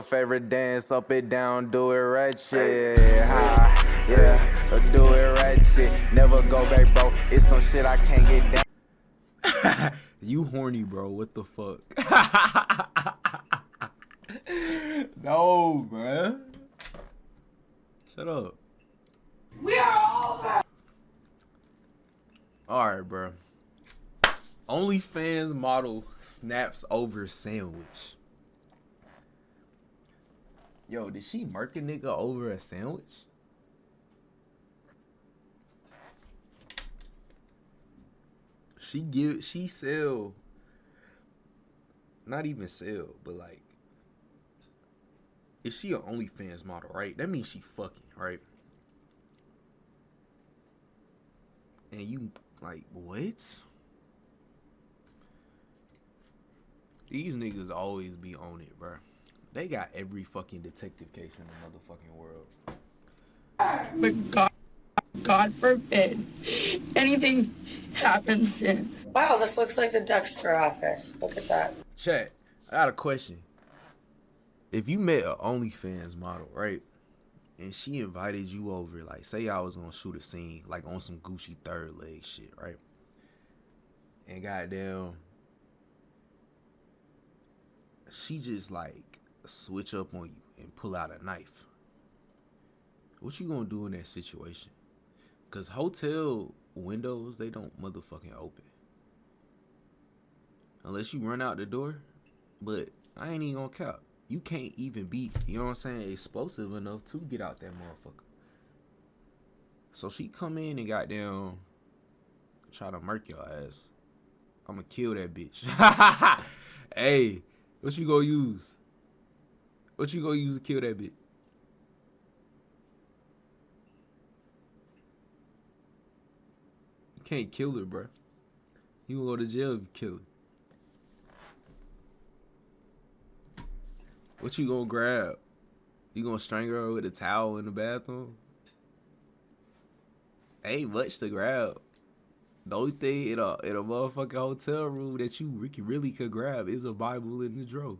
favorite dance, up it down, do it ratchet. Yeah, do it ratchet. Never go back, bro. It's some shit I can't get down. You horny, bro. What the fuck? No, man. Shut up. We are over. Alright, bro. OnlyFans model snaps over sandwich. Yo, did she murk a nigga over a sandwich? She sell, not even sell, but like, if she an OnlyFans model, right? That means she fucking, right? And you, like, what? These niggas always be on it, bro. They got every fucking detective case in the motherfucking world. But God forbid anything happens in. Wow, this looks like the Dexter office. Look at that. Chat, I got a question. If you met an OnlyFans model, right, and she invited you over, like, say y'all was gonna shoot a scene, like on some Gucci third leg shit, right? And goddamn, she just like switch up on you and pull out a knife. What you gonna do in that situation? Cause hotel windows, they don't motherfucking open. Unless you run out the door. But I ain't even gonna cap. You can't even be, you know what I'm saying, explosive enough to get out that motherfucker. So she come in and goddamn try to murk your ass. I'ma kill that bitch. Hey, what you gonna use? What you gonna use to kill that bitch? You can't kill her, bro. You gonna go to jail if you kill her. What you gonna grab? You gonna strangle her with a towel in the bathroom? Ain't much to grab. The only thing in a motherfucking hotel room that you really could grab is a Bible in the drawer.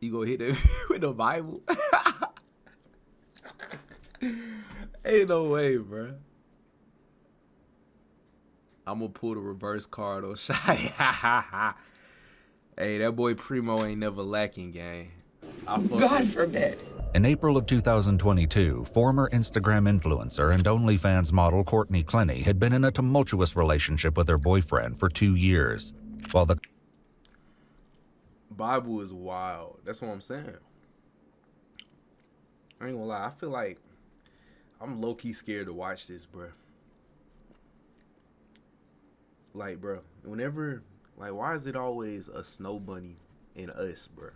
You gonna hit that with a Bible? Ain't no way, bro. I'm gonna pull the reverse card on Shotty. Hey, that boy Primo ain't never lacking, gang. God forbid. In April of 2022, former Instagram influencer and OnlyFans model Courtney Clenny had been in a tumultuous relationship with her boyfriend for 2 years. While the Bible is wild. That's what I'm saying. I ain't gonna lie. I feel like I'm low-key scared to watch this, bro. Like, bro, whenever... Like, why is it always a snow bunny and us, bro?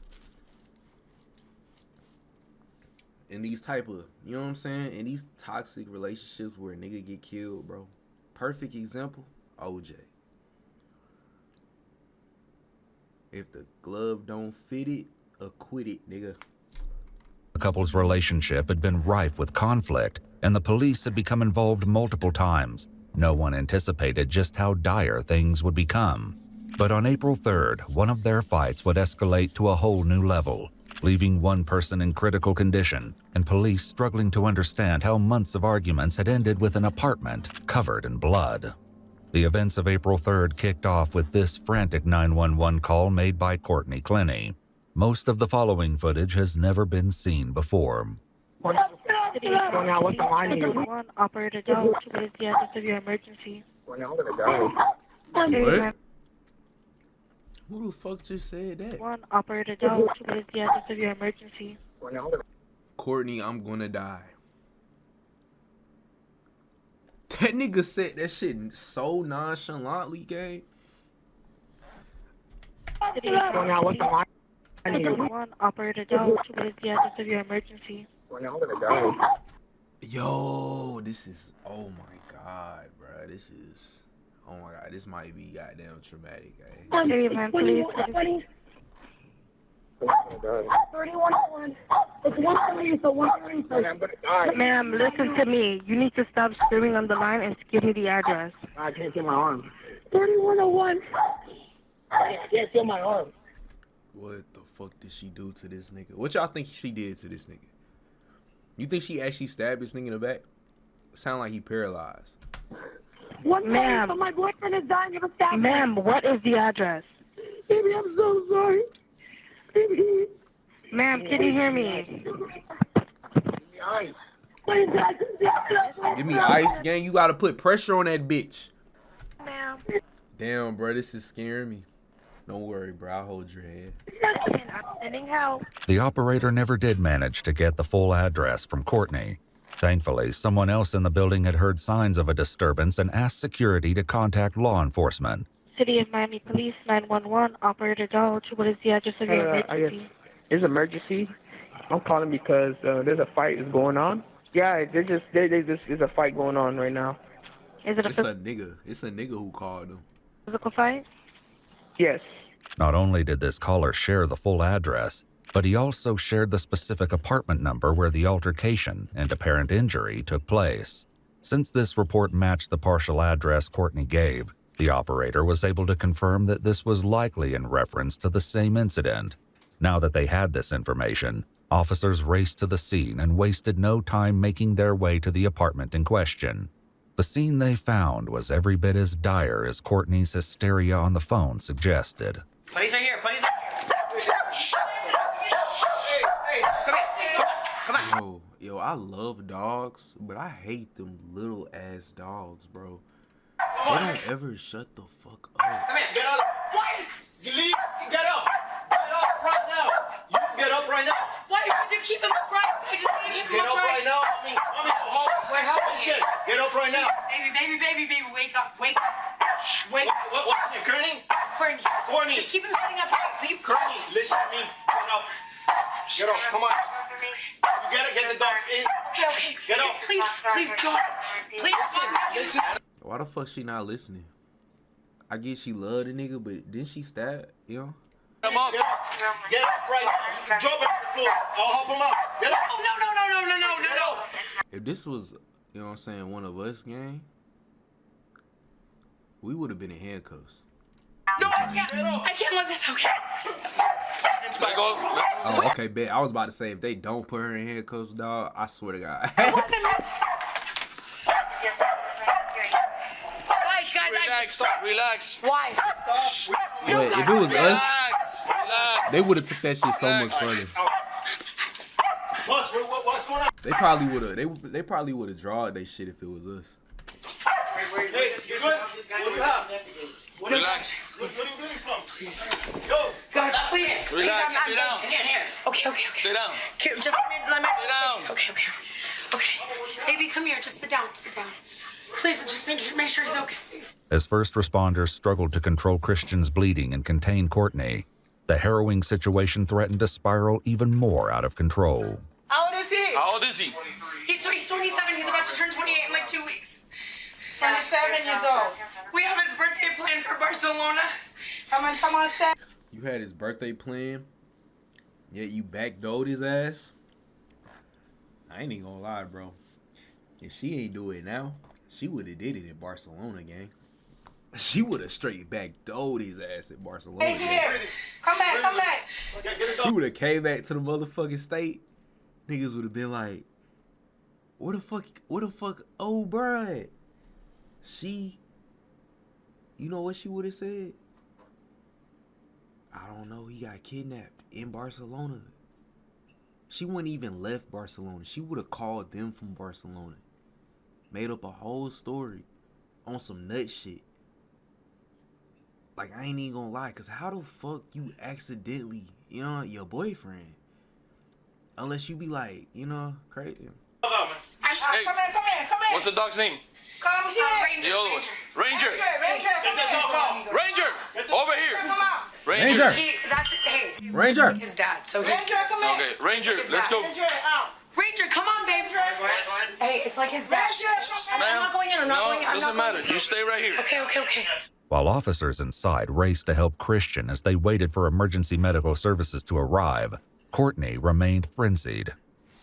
In these type of, you know what I'm saying? In these toxic relationships where a nigga get killed, bro. Perfect example, OJ. If the glove don't fit it, acquit it, nigga. The couple's relationship had been rife with conflict, and the police had become involved multiple times. No one anticipated just how dire things would become. But on April 3rd, one of their fights would escalate to a whole new level, leaving one person in critical condition and police struggling to understand how months of arguments had ended with an apartment covered in blood. The events of April 3rd kicked off with this frantic 911 call made by Courtney Clenny. Most of the following footage has never been seen before. One operator Joe, what is the address of your emergency? What? Who the fuck just said that? One operator Joe, what is the address of your emergency? Courtney, I'm gonna die. That nigga said that shit so nonchalantly, gang. One operator Joe, what is the address of your emergency? Yo, this is, oh my god, bro. This is, oh my god, this might be goddamn traumatic, gang. 3101. It's 130, so 130. Ma'am, listen to me. You need to stop screaming on the line and give me the address. I can't feel my arm. 3101. I can't feel my arm. What the fuck did she do to this nigga? What y'all think she did to this nigga? You think she actually stabbed this nigga in the back? Sound like he paralyzed. What, ma'am? So my boyfriend is dying of a stab. Ma'am, what is the address? Baby, I'm so sorry. Baby. Ma'am, can you hear me? Give me ice, gang. You gotta put pressure on that bitch. Ma'am. Damn, bro, this is scaring me. Don't worry, bro. I'll hold your head. I'm sending help. The operator never did manage to get the full address from Courtney. Thankfully, someone else in the building had heard signs of a disturbance and asked security to contact law enforcement. City of Miami Police 911, Operator Dodge. What is the address of your emergency? It's emergency. I'm calling because there's a fight is going on. Yeah, there's a fight going on right now. Is it It's a nigga. It's a nigga who called him. physical fight? Yes. Not only did this caller share the full address, but he also shared the specific apartment number where the altercation and apparent injury took place. Since this report matched the partial address Courtney gave, the operator was able to confirm that this was likely in reference to the same incident. Now that they had this information, officers raced to the scene and wasted no time making their way to the apartment in question. The scene they found was every bit as dire as Courtney's hysteria on the phone suggested. Police are here. Police are here. Shh. Hey, come here. Come on. Yo, I love dogs, but I hate them little ass dogs, bro. They don't ever shut the fuck up. Come here. Get up. What? You leave. Get up. Get up right now. You get up right now. Why do you have to keep him upright? I just want to keep him upright. Get up right now. What happened? Get up right now. Baby, wake up. Wake up. Wake up. What's your name? Courtney? Courtney. Just keep him sitting up here. Courtney, listen to me. Get up. Get up. Come on. You gotta get the dogs in. Okay. Get up. Please go. Please listen. Why the fuck she not listening? I get she love the nigga, but didn't she stab, you know? Come on. Get up right now. Drop it on the floor. I'll help him out. Get up. Oh, no. If this was, you know what I'm saying, one of us, gang, we would have been in handcuffs. No, I can't let this. Okay. Oh, okay, bet. I was about to say, if they don't put her in handcuffs, dog, I swear to God. Relax. Why? But if it was us, they would have took that shit so much further. Boss, what's going on? They probably would have. They probably would have drawed they shit if it was us. Hey, you good? What do you have? Relax. What are you doing from? Yo, guys, please. Relax. Sit down. Here. Okay. Sit down. Just let me. Sit down. Okay. Baby, come here. Just sit down. Please, just make sure he's okay. As first responders struggled to control Christian's bleeding and contain Courtney, the harrowing situation threatened to spiral even more out of control. How old is he? How old is he? He's 27. He's about to turn 28 in like 2 weeks. 27 years old. We have his birthday planned for Barcelona. Come on, Sam. You had his birthday planned, yet you backdoored his ass. I ain't even gonna lie, bro. If she ain't do it now, she would have did it in Barcelona, gang. She would have straight backdoored his ass at Barcelona. Hey, here. Come back. She would have came back to the motherfucking state. Niggas would have been like, where the fuck, oh, bruh. She, you know what she would have said? I don't know, he got kidnapped in Barcelona. She wouldn't even left Barcelona. She would have called them from Barcelona. Made up a whole story on some nut shit. Like, I ain't even gonna lie, cause how the fuck you accidentally, you know, your boyfriend? Unless you be like, you know, crazy. Hey, Come here. what's the dog's name? Come here. The other one. Ranger. Ranger, Over here. come on. Ranger! Hey, Ranger! his dad. So he's. Ranger, come here. Okay, Ranger, let's go. Ranger, out. Ranger, come on, babe. Hey, it's like his dad. I'm not going in. I'm not going in. I'm doesn't not going matter. in. You stay right here. Okay. While officers inside raced to help Christian as they waited for emergency medical services to arrive, Courtney remained frenzied.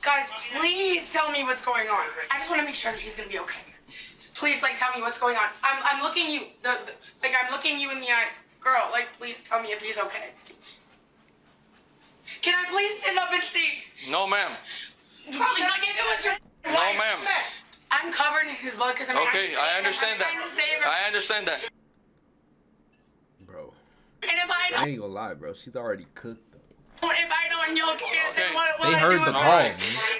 Guys, please tell me what's going on. I just want to make sure that he's gonna be okay. Please, tell me what's going on. I'm looking you, I'm looking you in the eyes, girl. Please tell me if he's okay. Can I please stand up and see? No, ma'am. Please, like if it was your wife. No, ma'am. I'm covered in his blood because I'm trying Okay, to save I understand him. I'm trying to save him. that. I understand that. Bro, And if I I don't, ain't gonna lie, bro. She's already cooked though. if I don't yoke it, then Okay. what will They I heard do the about call, it? man.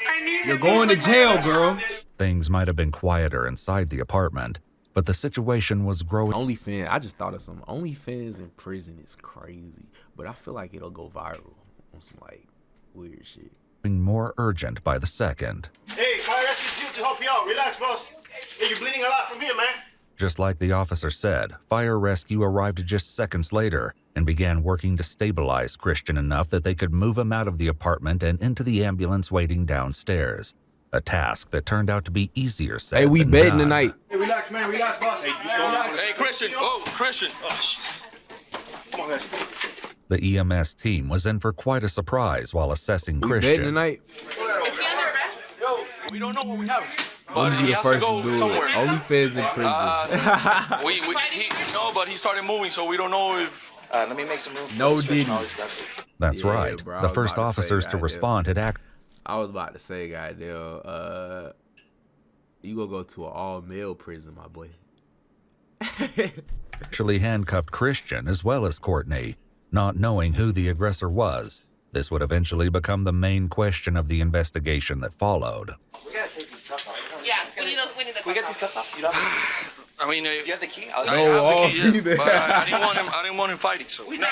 I need You're to going to be jail, like- girl. Things might have been quieter inside the apartment, but the situation was growing OnlyFans, I just thought of something. OnlyFans in prison is crazy, but I feel like it'll go viral on some like weird shit. more urgent by the second. Hey, fire rescue's here to help you out. Relax, boss. Hey, you're bleeding a lot from here, man. Just like the officer said, fire rescue arrived just seconds later and began working to stabilize Christian enough that they could move him out of the apartment and into the ambulance waiting downstairs. A task that turned out to be easier said Hey, we than betting done. tonight. Hey, relax, man. Relax, boss. Hey, relax. Hey, Christian. Oh, Christian. Come on, guys. The EMS team was in for quite a surprise while assessing We betting Christian. tonight. Is he under arrest? We don't know what we have. I'm But gonna he be the has to first go to do somewhere. it. OnlyFans in prison. No, but he started moving, so we don't know if. Let me make some room for No this and all Diddy. this stuff. That's Yeah, right. bro, I The was first about to say, officers to goddamn. respond had I was about to say, goddamn, you gonna go to an all-male prison, my boy. actually handcuffed Christian as well as Courtney. Not knowing who the aggressor was, this would eventually become the main question of the investigation that followed. We gotta take these cuffs off. Yeah, we need those. We need the. Can we get these cuffs off? You don't have I mean, you have the key? I No, have all the key, yeah, female. but I didn't want him. I didn't want him fighting. So No, we need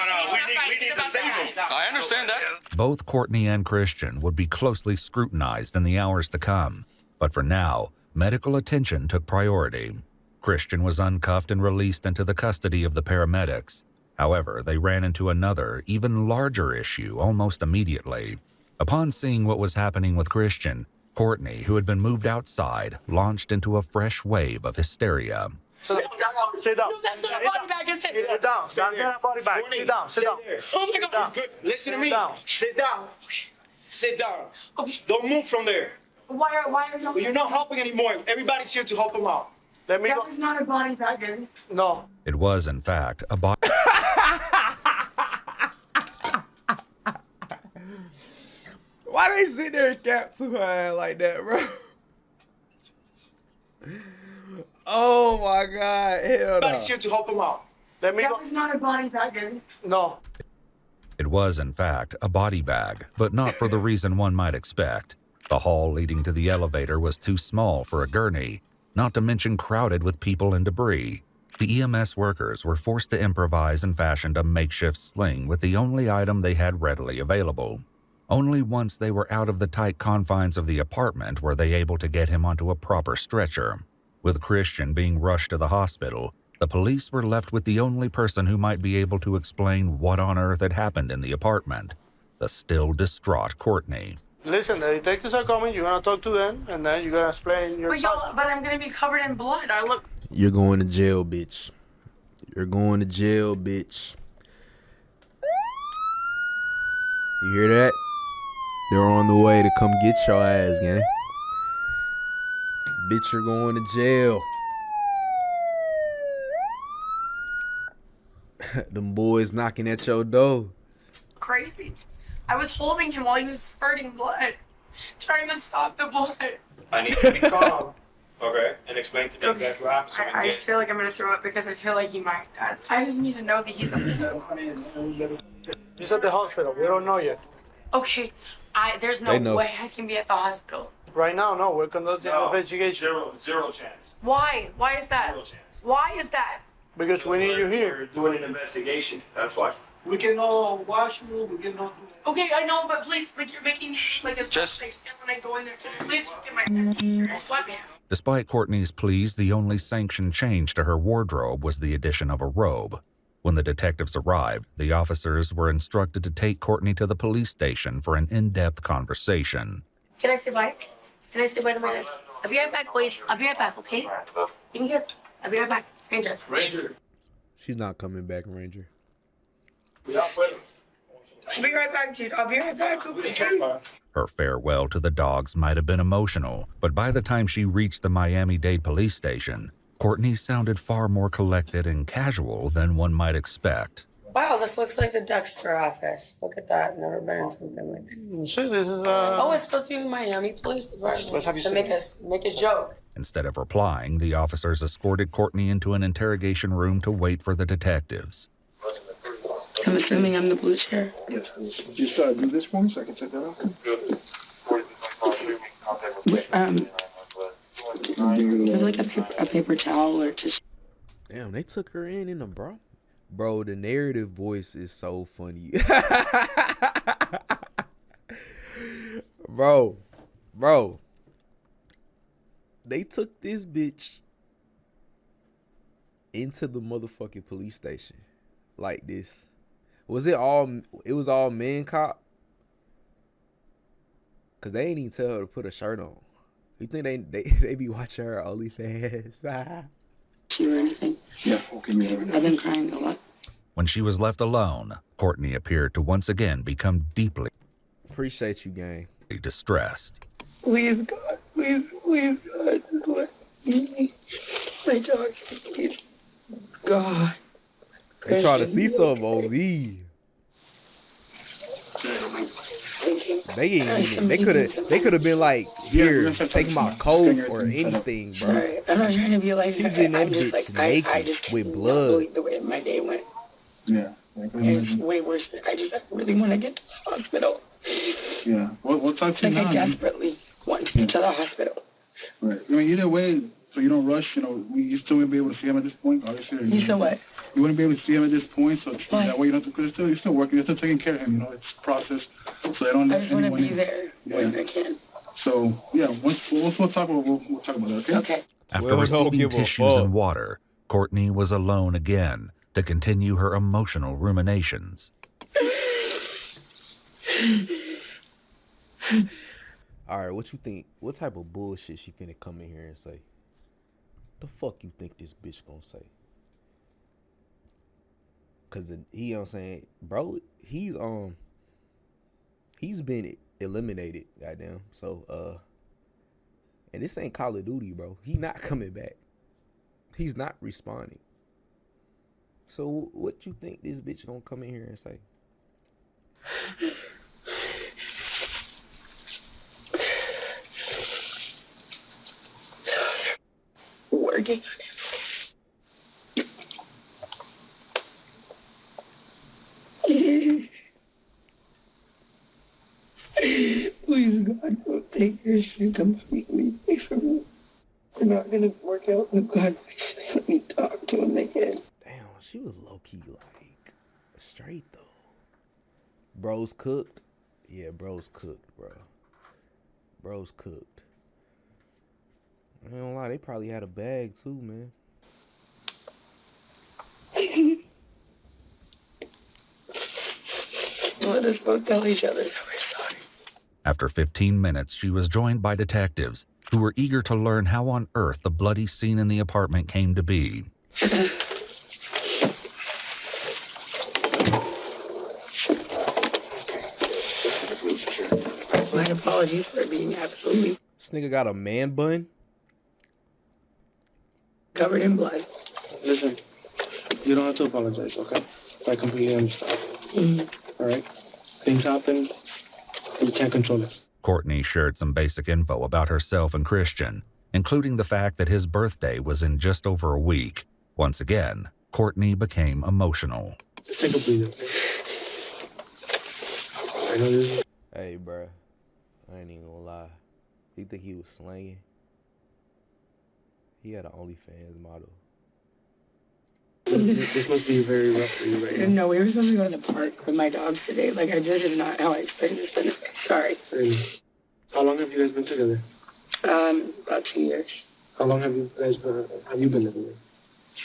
to save him. I understand that. Both Courtney and Christian would be closely scrutinized in the hours to come, but for now, medical attention took priority. Christian was uncuffed and released into the custody of the paramedics. However, they ran into another, even larger issue almost immediately. Upon seeing what was happening with Christian, Courtney, who had been moved outside, launched into a fresh wave of hysteria. Sit down. No, that's not a body bag. I said. Sit down. That's not a body bag. Sit down. Sit down. Oh my God. Good. Listen to me. Sit down. Sit down. Okay. Don't move from there. Why are you? You're not helping anymore. Everybody's here to help him out. Let me That go. was not a body bag, is it? No. It was, in fact, a body. Why they sit there and cap to her ass like that, bro? Oh my God, hell no. Everybody's here to help him out. Let me That go. was not a body bag, is it? No. It was, in fact, a body bag, but not for the reason one might expect. The hall leading to the elevator was too small for a gurney, not to mention crowded with people and debris. The EMS workers were forced to improvise and fashioned a makeshift sling with the only item they had readily available. Only once they were out of the tight confines of the apartment were they able to get him onto a proper stretcher. With Christian being rushed to the hospital, the police were left with the only person who might be able to explain what on earth had happened in the apartment, the still distraught Courtney. Listen, the detectives are coming. You're gonna talk to them, and then you're gonna explain your But side. but I'm gonna be covered in blood. I look. You're going to jail, bitch. You're going to jail, bitch. You hear that? They're on the way to come get your ass, gang. Bitch, you're going to jail. Them boys knocking at your door. Crazy. I was holding him while he was spurting blood, trying to stop the blood. I need to be calm. Okay, and explain to me exactly what happened. So we can I get- just feel like I'm gonna throw up because I feel like he might. I just need to know that he's okay. He's at the hospital. We don't know yet. Okay, there's They know. no way I can be at the hospital. Right now, no. We're conducting an investigation. Zero chance. Why? Why is that? Zero chance. Why is that? Because we need you We're here. doing an investigation. That's why. We can all wash you. We can all do Okay, I know, but please, like you're making me like a Just- like, when I go in there, can you please just get my sweatpants? Despite Courtney's pleas, the only sanctioned change to her wardrobe was the addition of a robe. When the detectives arrived, the officers were instructed to take Courtney to the police station for an in-depth conversation. Can I say bye? Can I say bye to my dad? I'll be right back, boys. I'll be right back, okay? You can get. I'll be right back. Ranger. Ranger. She's not coming back, Ranger. I'll be right back, dude. I'll be right back, okay? Her farewell to the dogs might have been emotional, but by the time she reached the Miami-Dade police station, Courtney sounded far more collected and casual than one might expect. Wow, this looks like the Dexter office. Look at that. Never been in something like that. Shit, this is Oh, it's supposed to be Miami Police Department. Let's have you to sit make a joke. Instead of replying, the officers escorted Courtney into an interrogation room to wait for the detectives. I'm assuming I'm the blue chair. Yes. Just do this for me so I can check that out. Is like a paper towel or just. Damn, they took her in the bro. Bro, the narrative voice is so funny. bro. They took this bitch into the motherfucking police station like this. It was all men cop? Cause they ain't even tell her to put a shirt on. You think they be watching her OnlyFans? Or anything. Yeah, okay, I've been crying a lot. When she was left alone, Courtney appeared to once again become deeply Appreciate you, gang. distressed. Please, God, please, God, just let me. My dog, please, God. They trying to see something on me. They ain't even. They could have been like, here, take my coat or anything, bro. Sorry, I'm not trying to be like. She's in that bitch like, naked I just with cannot blood. believe the way my day went. Yeah. It's way worse. I just really want to get to the hospital. Yeah. We'll talk to you now. I desperately want to get to the hospital. Right. I mean, either way, so you don't rush, you still wouldn't be able to see him at this point, obviously. You said what? You wouldn't be able to see him at this point, so that way you don't have to, because you're still working, you're still taking care of him, it's a process. So I don't I just want to be there when I can. So, yeah, we'll talk about that, okay? Okay. After Well, don't receiving give a tissues fuck. and water, Courtney was alone again to continue her emotional ruminations. All right, what you think? What type of bullshit she finna come in here and say? The fuck you think this bitch gonna say? Cause you know what I'm saying, bro, he's been eliminated, goddamn. So and this ain't Call of Duty, bro. He not coming back. He's not responding. So what you think this bitch gonna come in here and say? Working. Please, God, don't take your shit completely away from me. We're not gonna work out. God, please let me talk to him again. Damn, she was low key like straight though. Bros cooked? Yeah, bros cooked, bro. Bros cooked. I ain't gonna lie, they probably had a bag too, man. Let us both tell each other that we're sorry. After 15 minutes, she was joined by detectives who were eager to learn how on earth the bloody scene in the apartment came to be. My apologies for being absolutely This nigga got a man bun? covered in blood. Listen, you don't have to apologize, okay? I completely understand. Mm-hmm. All right? Things happen. You can't control it. Courtney shared some basic info about herself and Christian, including the fact that his birthday was in just over a week. Once again, Courtney became emotional. Just take a breather. I know this is... Hey, bruh. I ain't even gonna lie. You think he was slanging? He had an OnlyFans model. This must be very rough for you right now. No, we were supposed to go to the park with my dogs today. Like, I just is not how I expected this to. Sorry. How long have you guys been together? About 2 years. How long have you guys been together?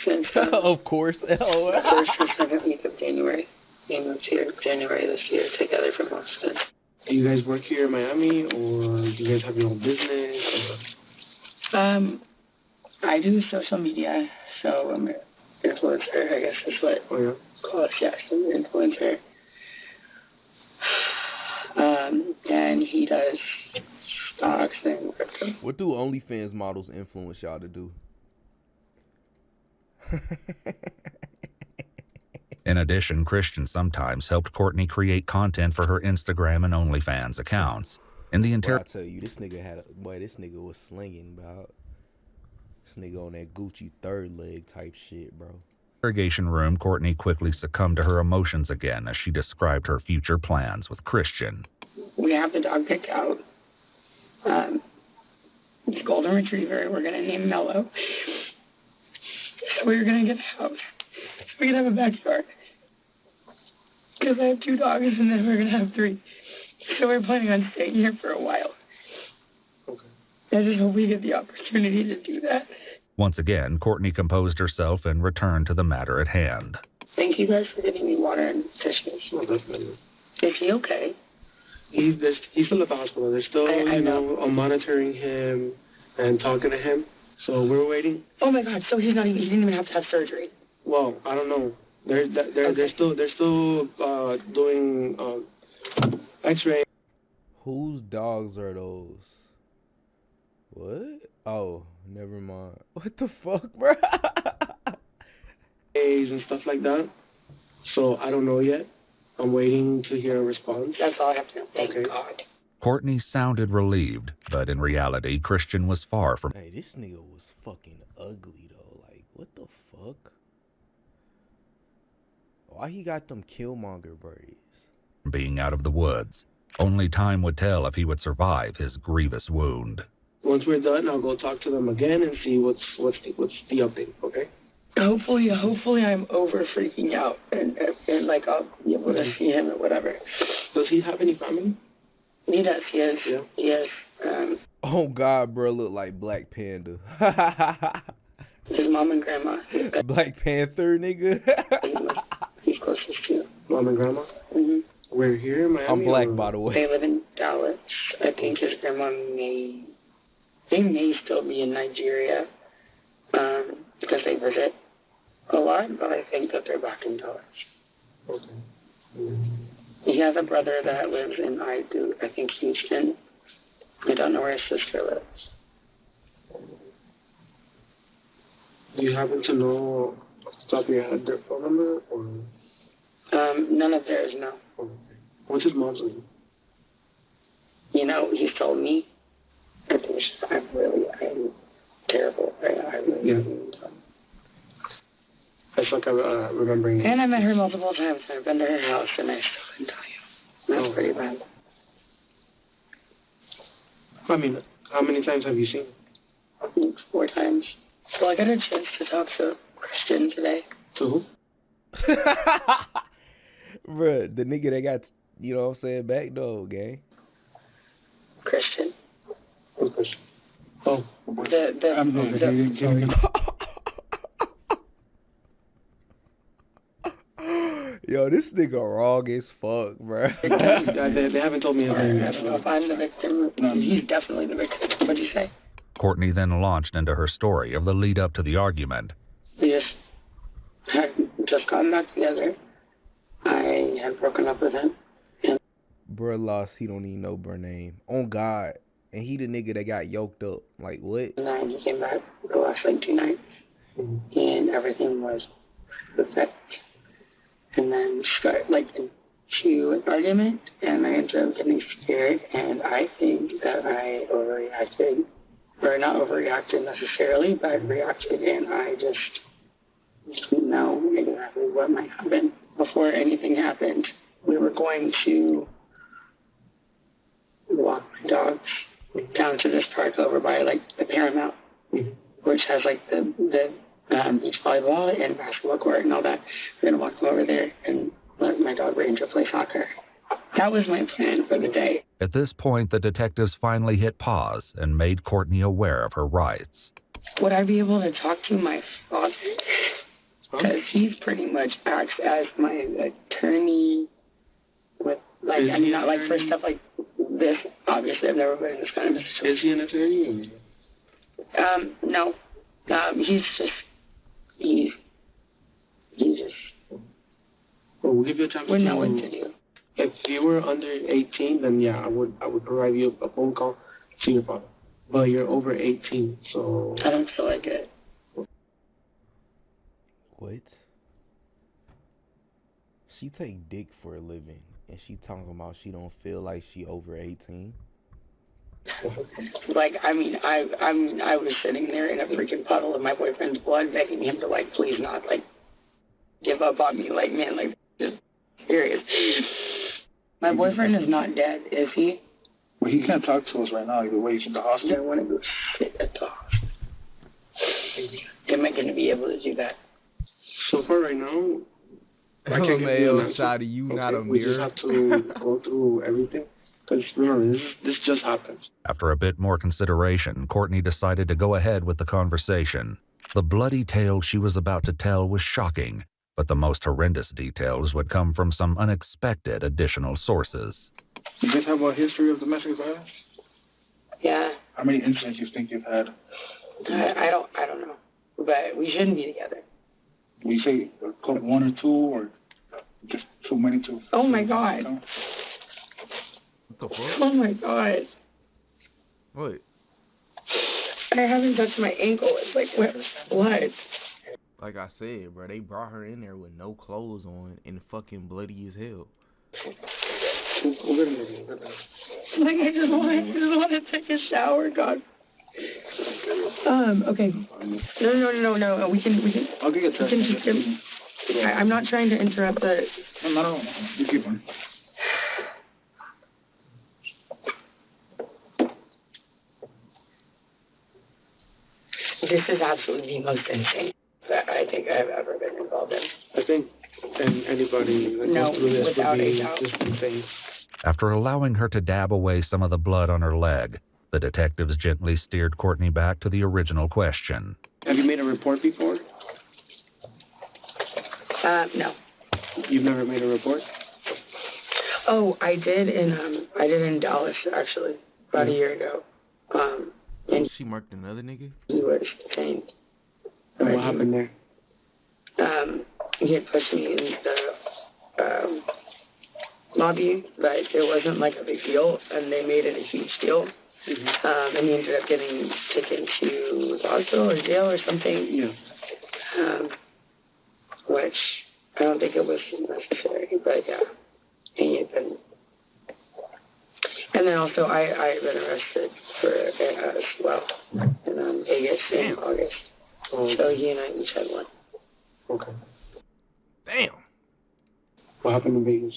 Since Of course. the first and second week of January. We moved here January this year together from Boston. Do you guys work here in Miami, or do you guys have your own business? Or... I do social media, so I'm an influencer, I guess is what call it. Yes, I'm an influencer. And he does stocks and crypto. What do OnlyFans models influence y'all to do? In addition, Christian sometimes helped Courtney create content for her Instagram and OnlyFans accounts. In the Boy, I tell you, this nigga was slinging, bro. This nigga on that Gucci third leg type shit, bro. interrogation room, Courtney quickly succumbed to her emotions again as she described her future plans with Christian. We have the dog picked out. It's a golden retriever. We're going to name Mello. So we're going to get a house. So we can have a backyard. Because I have 2 dogs and then we're going to have 3. So we're planning on staying here for a while. Okay. I just hope we get the opportunity to do that. Once again, Courtney composed herself and returned to the matter at hand. Thank you guys for giving me water and fishes. Oh, definitely. Is he okay? He's still at the hospital. They're still, I know. monitoring him and talking to him. So we're waiting. Oh my God! So he didn't even have to have surgery. Well, I don't know. They're still doing X-ray. Whose dogs are those? What? Oh, never mind. What the fuck, bro? And stuff like that. So I don't know yet. I'm waiting to hear a response. That's all I have to know. Thank God. Courtney sounded relieved, but in reality, Christian was far from Hey, this nigga was fucking ugly, though. Like, what the fuck? Why he got them Killmonger braids? being out of the woods. Only time would tell if he would survive his grievous wound. Once we're done, I'll go talk to them again and see what's the update, okay? Hopefully I'm over freaking out and like I'll be able to see him or whatever. Does he have any family? He does. He is. Yeah. He is. Oh God, bro, look like Black Panda. His mom and grandma. Black Panther, nigga. He's closest to. Mom and grandma? Mm-hmm. We're here in Miami. I'm black, by the way. They live in Dallas. I think his grandma may still be in Nigeria because they visit a lot, but I think that they're back in Dallas. Okay. He has a brother that lives in, I think, Houston. I don't know where his sister lives. Do you happen to know off the top of your head their phone number? Or? None of theirs, no. Okay. What's his mom's name? You know, he's told me. I'm terrible. I really am. It's like I'm remembering. And I met her multiple times. I've been to her house, and I still couldn't tell you. That's pretty bad. I mean, how many times have you seen I think 4 times. So I got a chance to talk to Christian today. To who? Bruh, the nigga that got, you know what I'm saying, back door, gang. Christian. Who's Christian? Oh. Yo, this nigga wrong as fuck, bro. They haven't told me his name yet. I don't know if I'm the victim. He's definitely the victim. What'd you say? Courtney then launched into her story of the lead up to the argument. We had just gotten back together. I had broken up with him. Bruh lost, he don't even know bruh name. On God. And he the nigga that got yoked up. Like, what? And then he came back the last, 2 nights. And everything was perfect. And then we started, into an argument. And I ended up getting scared. And I think that I overreacted. Or not overreacted necessarily, but reacted. And I just didn't know exactly what might happen. Before anything happened, we were going to walk my dogs down to this park over by the Paramount, which has the beach volleyball and basketball court and all that. We're gonna walk over there and let my dog Ranger play soccer. That was my plan for the day. At this point, the detectives finally hit pause and made Courtney aware of her rights. Would I be able to talk to my father? Because he's pretty much acts as my attorney with, not for stuff like this. Obviously, I've never been in this kind of situation. Is he an attorney? No. He's just. Well, we'll give you a chance to know what to do. If you were under 18, then yeah, I would provide you a phone call to your father. But you're over 18, so. I don't feel like it. What? She take dick for a living, and she talking about she don't feel like she over 18. Like, I mean, I was sitting there in a freaking puddle of my boyfriend's blood, begging him to, like, please not, like, give up on me. Like, man, like, just serious. My boyfriend is not dead, is he? Well, he can't talk to us right now. Either way, he's in the hospital. I want to go sit at the hospital. Am I going to be able to do that? So far right now, I can't give LMAO, you an answer. Shotty, you not a We just mirror. have to go through everything. Because remember, this just happened. After a bit more consideration, Courtney decided to go ahead with the conversation. The bloody tale she was about to tell was shocking, but the most horrendous details would come from some unexpected additional sources. You guys have a history of domestic violence? Yeah. How many incidents you think you've had? I don't know. But we shouldn't be together. We say one or two, or just too many to... Oh, my God. What the fuck? Oh, my God. What? I haven't touched my ankle. It's like, what? Like I said, bro, they brought her in there with no clothes on and fucking bloody as hell. Like, I just want to take a shower, God. Okay. No. We can. I'll get a text. I'm not trying to interrupt the... No. You keep on. This is absolutely the most insane that I think I've ever been involved in. I think anybody that goes through this without would be a doubt. just insane. After allowing her to dab away some of the blood on her leg, the detectives gently steered Courtney back to the original question. Have you made a report before? No. You've never made a report? Oh, I did in Dallas, actually, about a year ago. And She murked another nigga? he was detained. And what happened there? He had pushed me in the lobby, but it wasn't like a big deal, and they made it a huge deal. And he ended up getting taken to the hospital or jail or something. Yeah. Which I don't think it was necessary, but yeah, he had been. And then also, I had been arrested for it as well in Vegas in August. So he and I each had one. Okay. Damn. What happened in Vegas?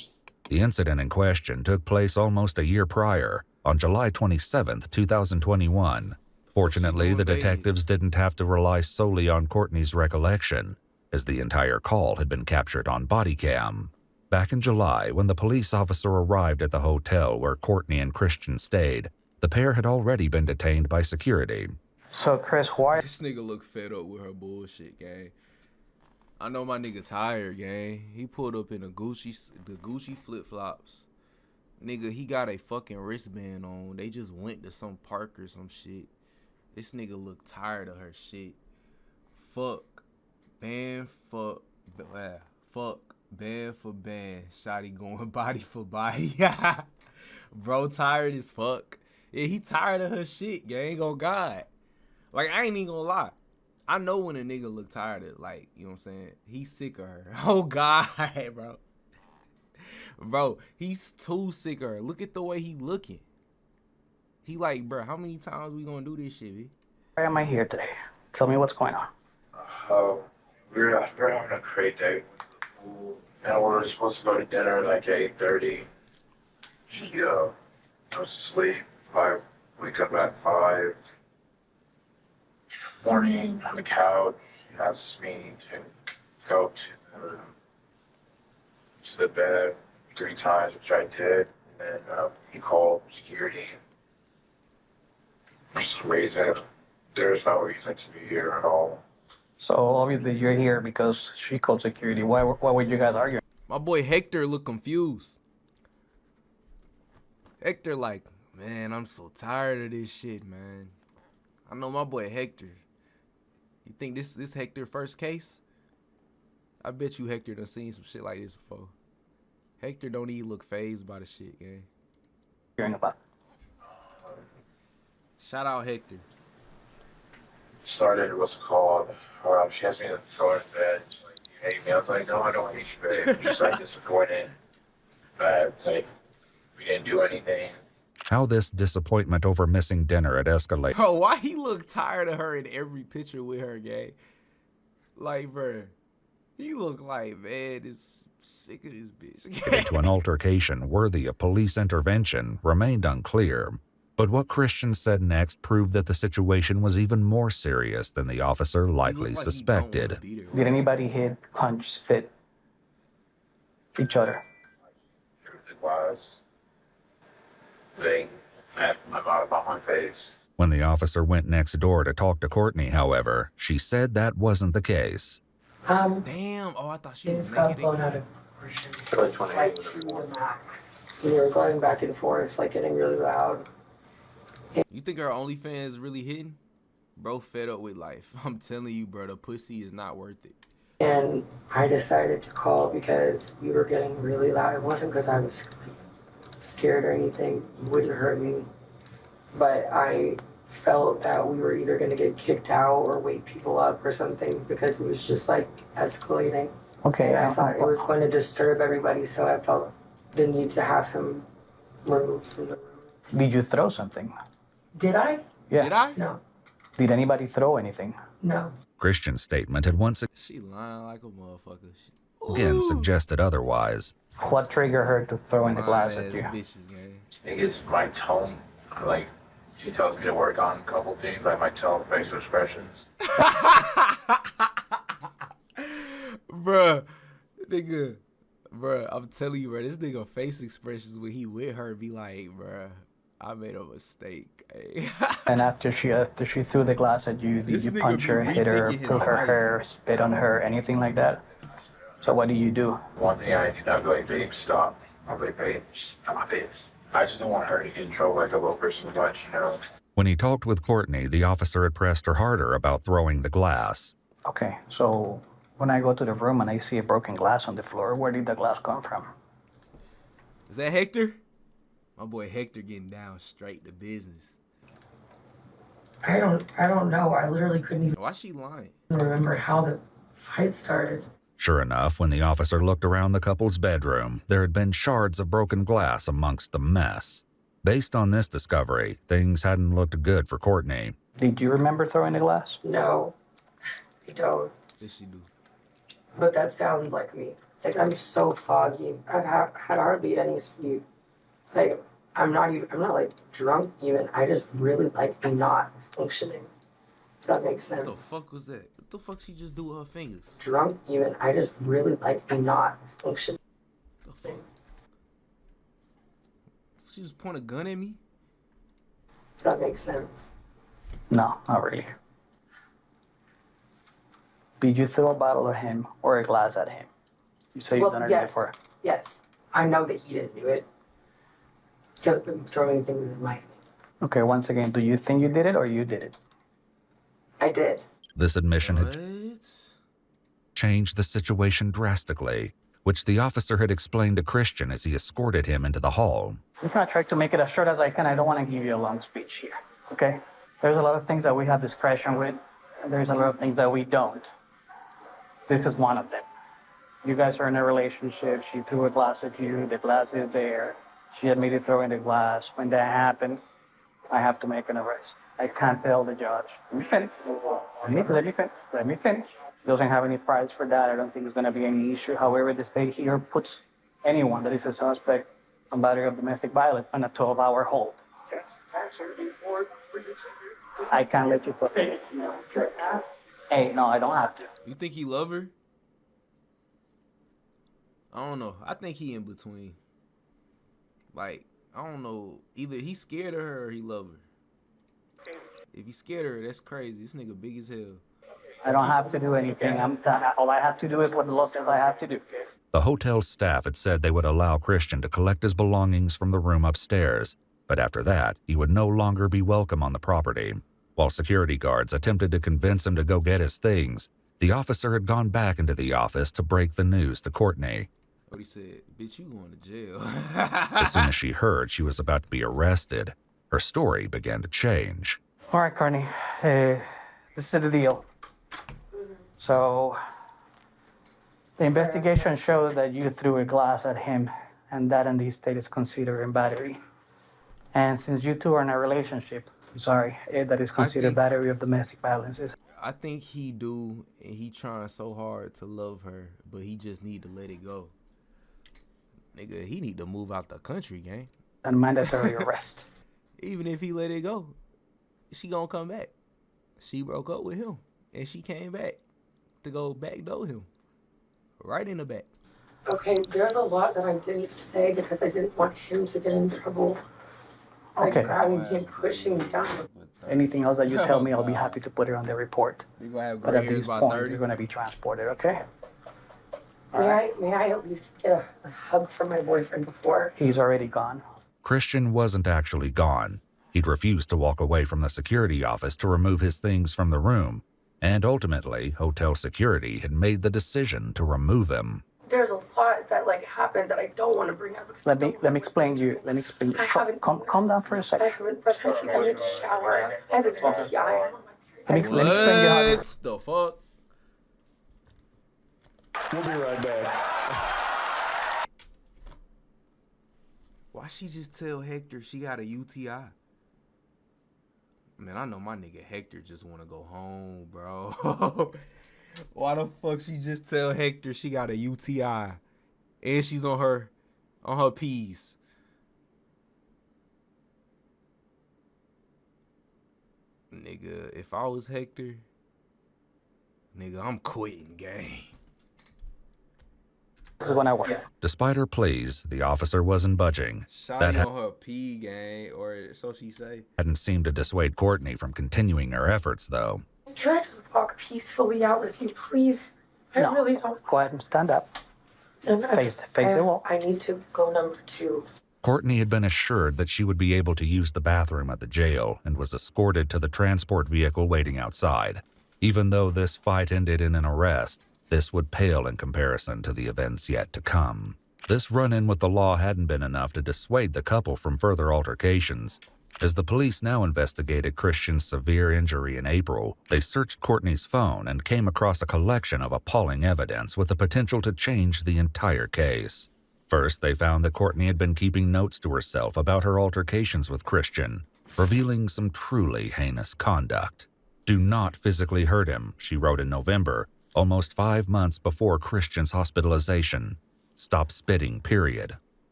The incident in question took place almost a year prior, on July 27th, 2021. Fortunately, the detectives didn't have to rely solely on Courtney's recollection, as the entire call had been captured on body cam. Back in July, when the police officer arrived at the hotel where Courtney and Christian stayed, the pair had already been detained by security. So, Chris, why? This nigga look fed up with her bullshit, gang. I know my nigga tired, gang. He pulled up in the Gucci flip-flops. Nigga, he got a fucking wristband on. They just went to some park or some shit. This nigga look tired of her shit. Fuck. Band for band. Shotty going body for body. Bro tired as fuck. Yeah, he tired of her shit, gang. On God. Like, I ain't even gonna lie. I know when a nigga look tired of, like, you know what I'm saying? He's sick of her. Oh, God, bro. Bro, he's too sick of her. Look at the way he looking. He like, bro, how many times we gonna do this shit, B? Why am I here today? Tell me what's going on. We're having a great day with the pool, and we were supposed to go to dinner like at 8:30. She goes to sleep. I wake up at 5. Morning on the couch, she asks me to go to the bed 3 times, which I did. And then he called security. For some reason, there's no reason to be here at all. So obviously you're here because she called security. Why were you guys arguing? My boy Hector look confused. Hector like, man, I'm so tired of this shit, man. I know my boy Hector. You think this Hector first case? I bet you Hector done seen some shit like this before. Hector don't even look fazed by the shit, gang. Hearing about. Shout out Hector. Started what's called, she asked me to go to bed. She's like, hate me. I was like, no, I don't hate you, babe. I'm just like disappointed. But like, we didn't do anything. How this disappointment over missing dinner had escalated. Bro, why he look tired of her in every picture with her, gang? Like, bro, he look like, man, is sick of this bitch. To an altercation worthy of police intervention remained unclear. But what Christian said next proved that the situation was even more serious than the officer likely suspected. Did anybody hit, punch, spit each other? It was. They had my mouth on my face. When the officer went next door to talk to Courtney, however, she said that wasn't the case. Damn. Oh, I thought she was got blown out of proportion. Like to the max. We were going back and forth, like getting really loud. You think her OnlyFans really hidden? Bro, fed up with life. I'm telling you, bro, the pussy is not worth it. And I decided to call because we were getting really loud. It wasn't because I was scared or anything. It wouldn't hurt me. But I felt that we were either going to get kicked out or wake people up or something because it was just like escalating. Okay. And I thought it was going to disturb everybody, so I felt the need to have him removed from the room. Did you throw something? Did I? Yeah. Did I? No. Did anybody throw anything? No. Christian's statement had once She lying like a motherfucker. again suggested otherwise. What triggered her to throw in the glass at you? Bitches, gang. I think it's my tone. Like, she tells me to work on a couple things, like my tone, facial expressions. Bruh, nigga. Bruh, I'm telling you, bro, this nigga face expressions when he with her be like, bruh, I made a mistake. And after she threw the glass at you, did you punch her, hit her, pull her hair, spit on her, anything like that? So what do you do? One thing I'd be like, babe, stop. I was like, babe, stop it. I just don't want her to get in trouble like a little person much, you know? When he talked with Courtney, the officer had pressed her harder about throwing the glass. Okay, so when I go to the room and I see a broken glass on the floor, where did the glass come from? Is that Hector? My boy Hector getting down straight to business. I don't know. I literally couldn't even Why she lying? remember how the fight started. Sure enough, when the officer looked around the couple's bedroom, there had been shards of broken glass amongst the mess. Based on this discovery, things hadn't looked good for Courtney. Did you remember throwing the glass? No, I don't. Yes, she do. But that sounds like me. Like, I'm so foggy. I've had hardly any sleep. Like, I'm not like drunk even. I just really like not functioning. Does that make sense? What the fuck was that? What the fuck she just do with her fingers? Drunk even. I just really like not functioning. The fuck? She just point a gun at me? Does that make sense? No, not really. Did you throw a bottle at him or a glass at him? You say you've done it before. Yes. I know that he didn't do it. Because throwing things is my thing. Okay, once again, do you think you did it or you did it? I did. This admission had changed the situation drastically, which the officer had explained to Christian as he escorted him into the hall. I'm gonna try to make it as short as I can. I don't want to give you a long speech here, okay? There's a lot of things that we have discretion with, and there's a lot of things that we don't. This is one of them. You guys are in a relationship. She threw a glass at you. The glass is there. She had me to throw in the glass. When that happens, I have to make an arrest. I can't tell the judge. Let me finish. Let me finish. Doesn't have any price for that. I don't think it's going to be any issue. However, the state here puts anyone that is a suspect on battery of domestic violence on a 12-hour hold. I can't let you put it. Hey, no, I don't have to. You think he love her? I don't know. I think he in between. Like, I don't know. Either he's scared of her or he love her. If he's scared of her, that's crazy. This nigga big as hell. I don't have to do anything. All I have to do is what the law says I have to do. The hotel staff had said they would allow Christian to collect his belongings from the room upstairs, but after that, he would no longer be welcome on the property. While security guards attempted to convince him to go get his things, the officer had gone back into the office to break the news to Courtney. What he said, bitch, you going to jail. As soon as she heard she was about to be arrested, her story began to change. All right, Courtney. This is the deal. So, The investigation showed that you threw a glass at him, and that in these state is considered battery. And since you two are in a relationship, I'm sorry, that is considered battery of domestic violence. I think he do, and he trying so hard to love her, but he just need to let it go. Nigga, he need to move out the country, gang. And mandatory arrest. Even if he let it go, she gonna come back. She broke up with him, and she came back to go backdoor him. Right in the back. Okay, there's a lot that I didn't say because I didn't want him to get in trouble. Like grabbing him, pushing me down. Anything else that you tell me, I'll be happy to put it on the report. You gonna have But gray at hairs this by point, 30? you're gonna be transported, okay? May I at least get a hug from my boyfriend before? He's already gone. Christian wasn't actually gone. He'd refused to walk away from the security office to remove his things from the room, and ultimately, hotel security had made the decision to remove him. There's a lot that happened that I don't want to bring up. Because Let me explain you. I haven't. Calm down for a I second. haven't brushed my teeth. I need to shower. I have a UTI. Let me explain you how this. What the fuck? We'll be right back. Why she just tell Hector she got a UTI? Man, I know my nigga Hector just want to go home, bro. Why the fuck she just tell Hector she got a UTI and she's on her P's? Nigga, if I was Hector, nigga, I'm quitting, gang. This is when I work. Despite her pleas, the officer wasn't budging. Shotty on her P, gang, or so she say. Hadn't seemed to dissuade Courtney from continuing her efforts, though. Can I just walk peacefully out with you, please? I really don't. Go ahead and stand up. And Face the wall. I need to go number 2. Courtney had been assured that she would be able to use the bathroom at the jail and was escorted to the transport vehicle waiting outside. Even though this fight ended in an arrest, this would pale in comparison to the events yet to come. This run-in with the law hadn't been enough to dissuade the couple from further altercations. As the police now investigated Christian's severe injury in April, they searched Courtney's phone and came across a collection of appalling evidence with the potential to change the entire case. First, they found that Courtney had been keeping notes to herself about her altercations with Christian, revealing some truly heinous conduct. "Do not physically hurt him," she wrote in November, almost 5 months before Christian's hospitalization. "Stop spitting, period."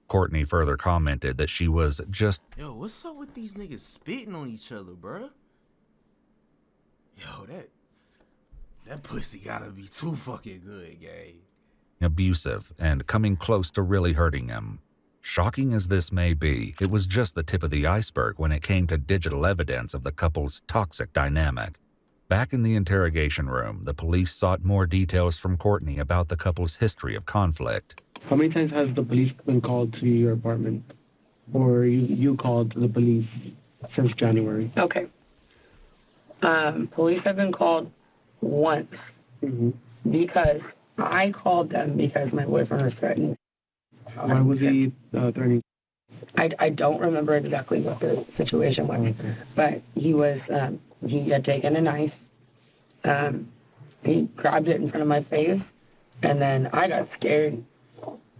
Courtney further commented that she was just... Yo, what's up with these niggas spitting on each other, bruh? Yo, that pussy gotta be too fucking good, gang. abusive and coming close to really hurting him. Shocking as this may be, it was just the tip of the iceberg when it came to digital evidence of the couple's toxic dynamic. Back in the interrogation room, the police sought more details from Courtney about the couple's history of conflict. How many times has the police been called to your apartment? Or you called the police since January? Okay. Police have been called once because I called them because my boyfriend was threatened. Why was he threatening? I don't remember exactly what the situation was, but he was, he had taken a knife, he grabbed it in front of my face, and then I got scared,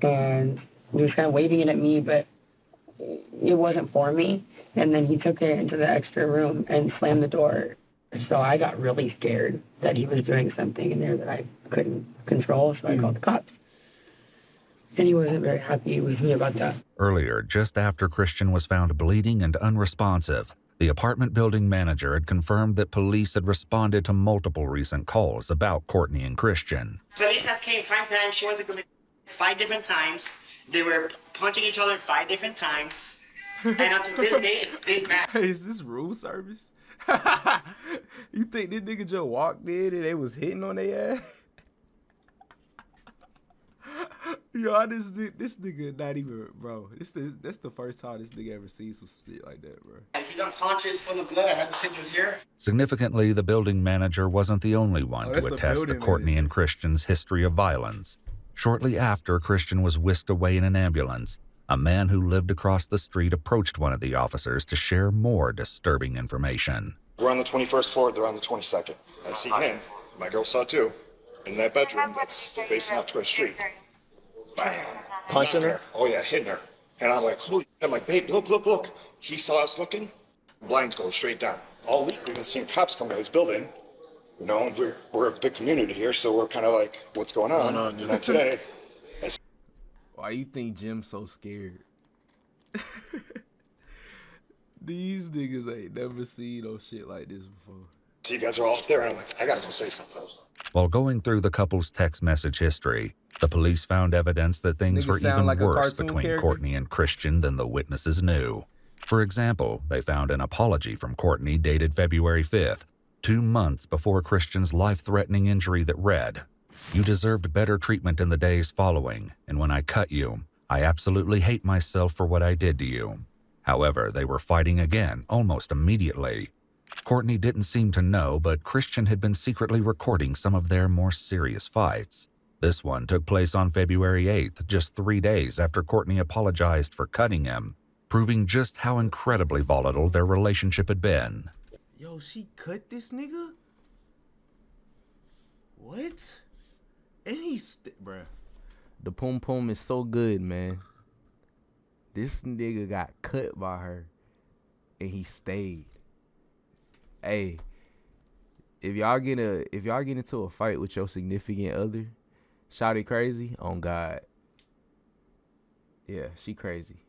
and he was kind of waving it at me, but it wasn't for me, and then he took it into the extra room and slammed the door, so I got really scared that he was doing something in there that I couldn't control, so I called the cops. And he wasn't very happy with me about that. Earlier, just after Christian was found bleeding and unresponsive, the apartment building manager had confirmed that police had responded to multiple recent calls about Courtney and Christian. Police has came 5 times. She went to commit 5 different times. They were punching each other 5 different times. And until this day, this man. Hey, is this room service? You think this nigga just walked in and they was hitting on their ass? Yo, this nigga not even, bro. That's the first time this nigga ever seen some shit like that, bro. He's unconscious, full of blood. I have the pictures here. Significantly, the building manager wasn't the only one to attest to Courtney and Christian's history of violence. Shortly after Christian was whisked away in an ambulance, a man who lived across the street approached one of the officers to share more disturbing information. We're on the 21st floor, they're on the 22nd. I see him. My girl saw too. in that bedroom that's facing out to our street. Bam! Punching her? Oh yeah, hitting her. And I'm like, holy, I'm like, babe, look. He saw us looking, blinds go straight down. All week we've been seeing cops come to this building. You know, and we're a big community here, so we're kind of like, what's going on? And then today, Why you think Jim's so scared? These niggas ain't never seen no shit like this before. so you guys are all up there, and I'm like, I gotta go say something. While going through the couple's text message history, the police found evidence that things Nigga were sound even like a worse cartoon between character. Courtney and Christian than the witnesses knew. For example, they found an apology from Courtney dated February 5th, 2 months before Christian's life-threatening injury that read, "You deserved better treatment in the days following, and when I cut you, I absolutely hate myself for what I did to you." However, they were fighting again almost immediately. Courtney didn't seem to know, but Christian had been secretly recording some of their more serious fights. This one took place on February 8th, just 3 days after Courtney apologized for cutting him, proving just how incredibly volatile their relationship had been. Yo, she cut this nigga? What? And bruh. The pom pom is so good, man. This nigga got cut by her, and he stayed. Hey, if y'all get into a fight with your significant other, shawty crazy on God. Yeah, she crazy.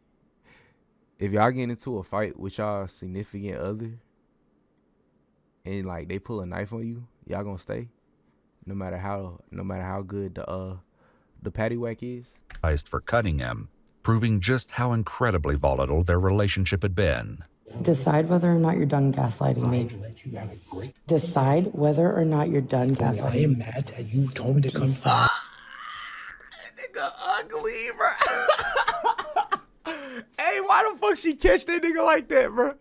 If y'all get into a fight with y'all significant other, and like they pull a knife on you, y'all gonna stay, no matter how good the patty whack is. For cutting him, proving just how incredibly volatile their relationship had been. Decide whether or not you're done gaslighting me. Decide whether or not you're done gaslighting me. I am mad that you told me to come back. Nigga ugly, bro. Hey, why the fuck she catch that nigga like that, bro?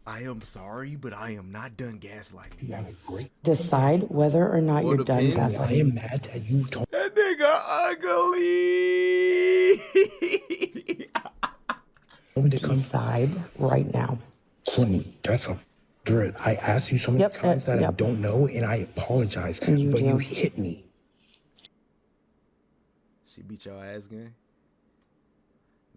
I am sorry, but I am not done gaslighting. Decide whether or not you're done depends. gaslighting. I am mad that you told That nigga ugly. me to come. Decide right now. Courtney, that's a threat. I asked you so many times that I don't know, and I apologize, but you hit me. She beat your ass, gang?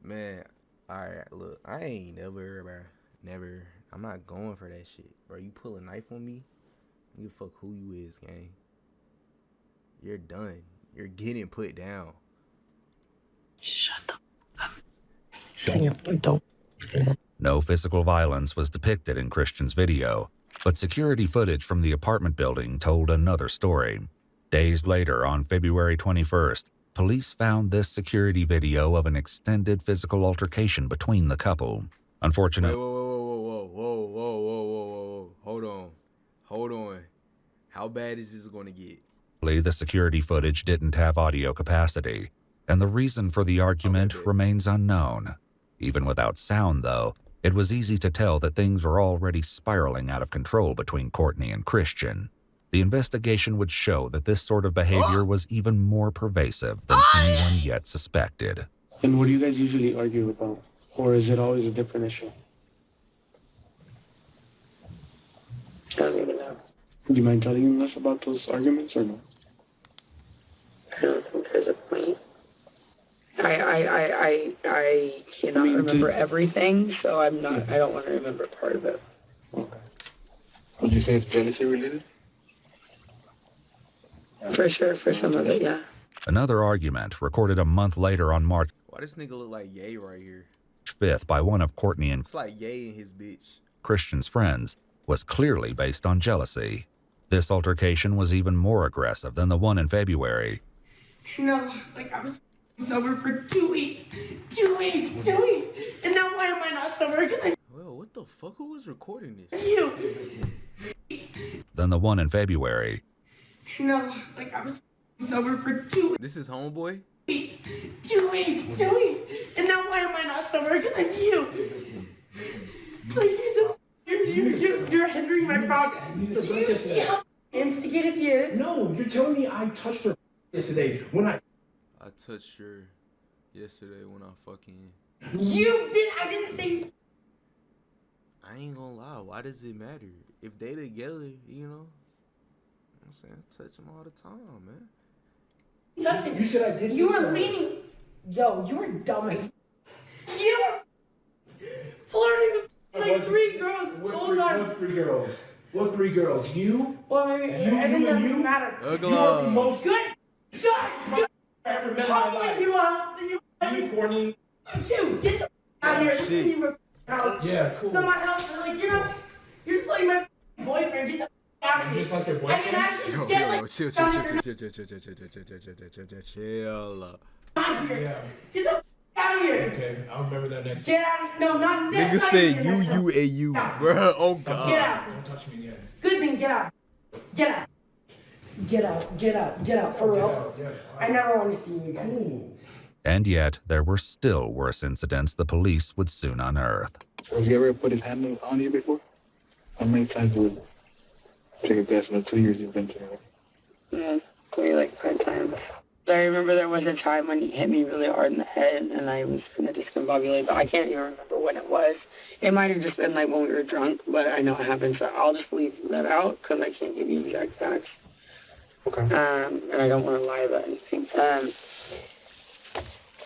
Man, alright, look, I ain't never, I'm not going for that shit. Bro, you pull a knife on me, I don't give a fuck who you is, gang. You're done. You're getting put down. Shut up. Don't. No physical violence was depicted in Christian's video, but security footage from the apartment building told another story. Days later, on February 21st, police found this security video of an extended physical altercation between the couple. Unfortunately, Whoa. Hold on. How bad is this going to get? the security footage didn't have audio capacity, and the reason for the argument remains unknown. Even without sound, though, it was easy to tell that things were already spiraling out of control between Courtney and Christian. The investigation would show that this sort of behavior was even more pervasive than anyone yet suspected. And what do you guys usually argue about? Or is it always a different issue? I don't even know. Do you mind telling us about those arguments or no? I don't think there's a point. I cannot remember everything, so I don't want to remember part of it. Okay. Would you say it's jealousy related? For sure, for some of it, yeah. Another argument, recorded a month later on March Why this nigga look like Ye right here? 5th by one of Courtney and It's like Ye and his bitch. Christian's friends, was clearly based on jealousy. This altercation was even more aggressive than the one in February. No, like I was sober for 2 weeks. 2 weeks. And now why am I not sober? Because Well, what the fuck? Who was recording this? you. Than the one in February. No, like I was sober for 2 This is homeboy? weeks. 2 weeks. And now why am I not sober? Because of you. Like, you're hindering my progress. Do you see how instigative he is? No, you're telling me I touched her yesterday when I touched her yesterday when I fucking... You did. I didn't say... I ain't gonna lie. Why does it matter? If they together, you know? saying? Touch him all the time, man. Touching. You said I did. You were leaning. Yo, you were dumb as. You were flirting with like 3 girls the whole time. What 3 girls? What 3 girls? You? Well, maybe it doesn't matter. You are the most Good. Good. ever met in my life. You corny. You too. Get the out of here. This is your house. Yeah, cool. It's not my house. Like, you're just like my boyfriend. Get the out of here. Just like your I boyfriend? can actually get like chill. out of here. Yeah. Get the out of here. Okay, I'll remember that next Get out of no, not this. Nigga not said here next time. you and you, bro. Oh God. Get out. Don't touch me again. Good thing, get out. Get out. Get out. Get out. Get out. For real. I never want to see you again. And yet, there were still worse incidents the police would soon unearth. Have you ever put his hand on you before? How many times would take a guess in the 2 years you've been together? Yeah, maybe like 5 times. I remember there was a time when he hit me really hard in the head and I was going to discombobulate, but I can't even remember when it was. It might have just been like when we were drunk, but I know it happened, so I'll just leave that out because I can't give you exact facts. Okay. And I don't want to lie about anything.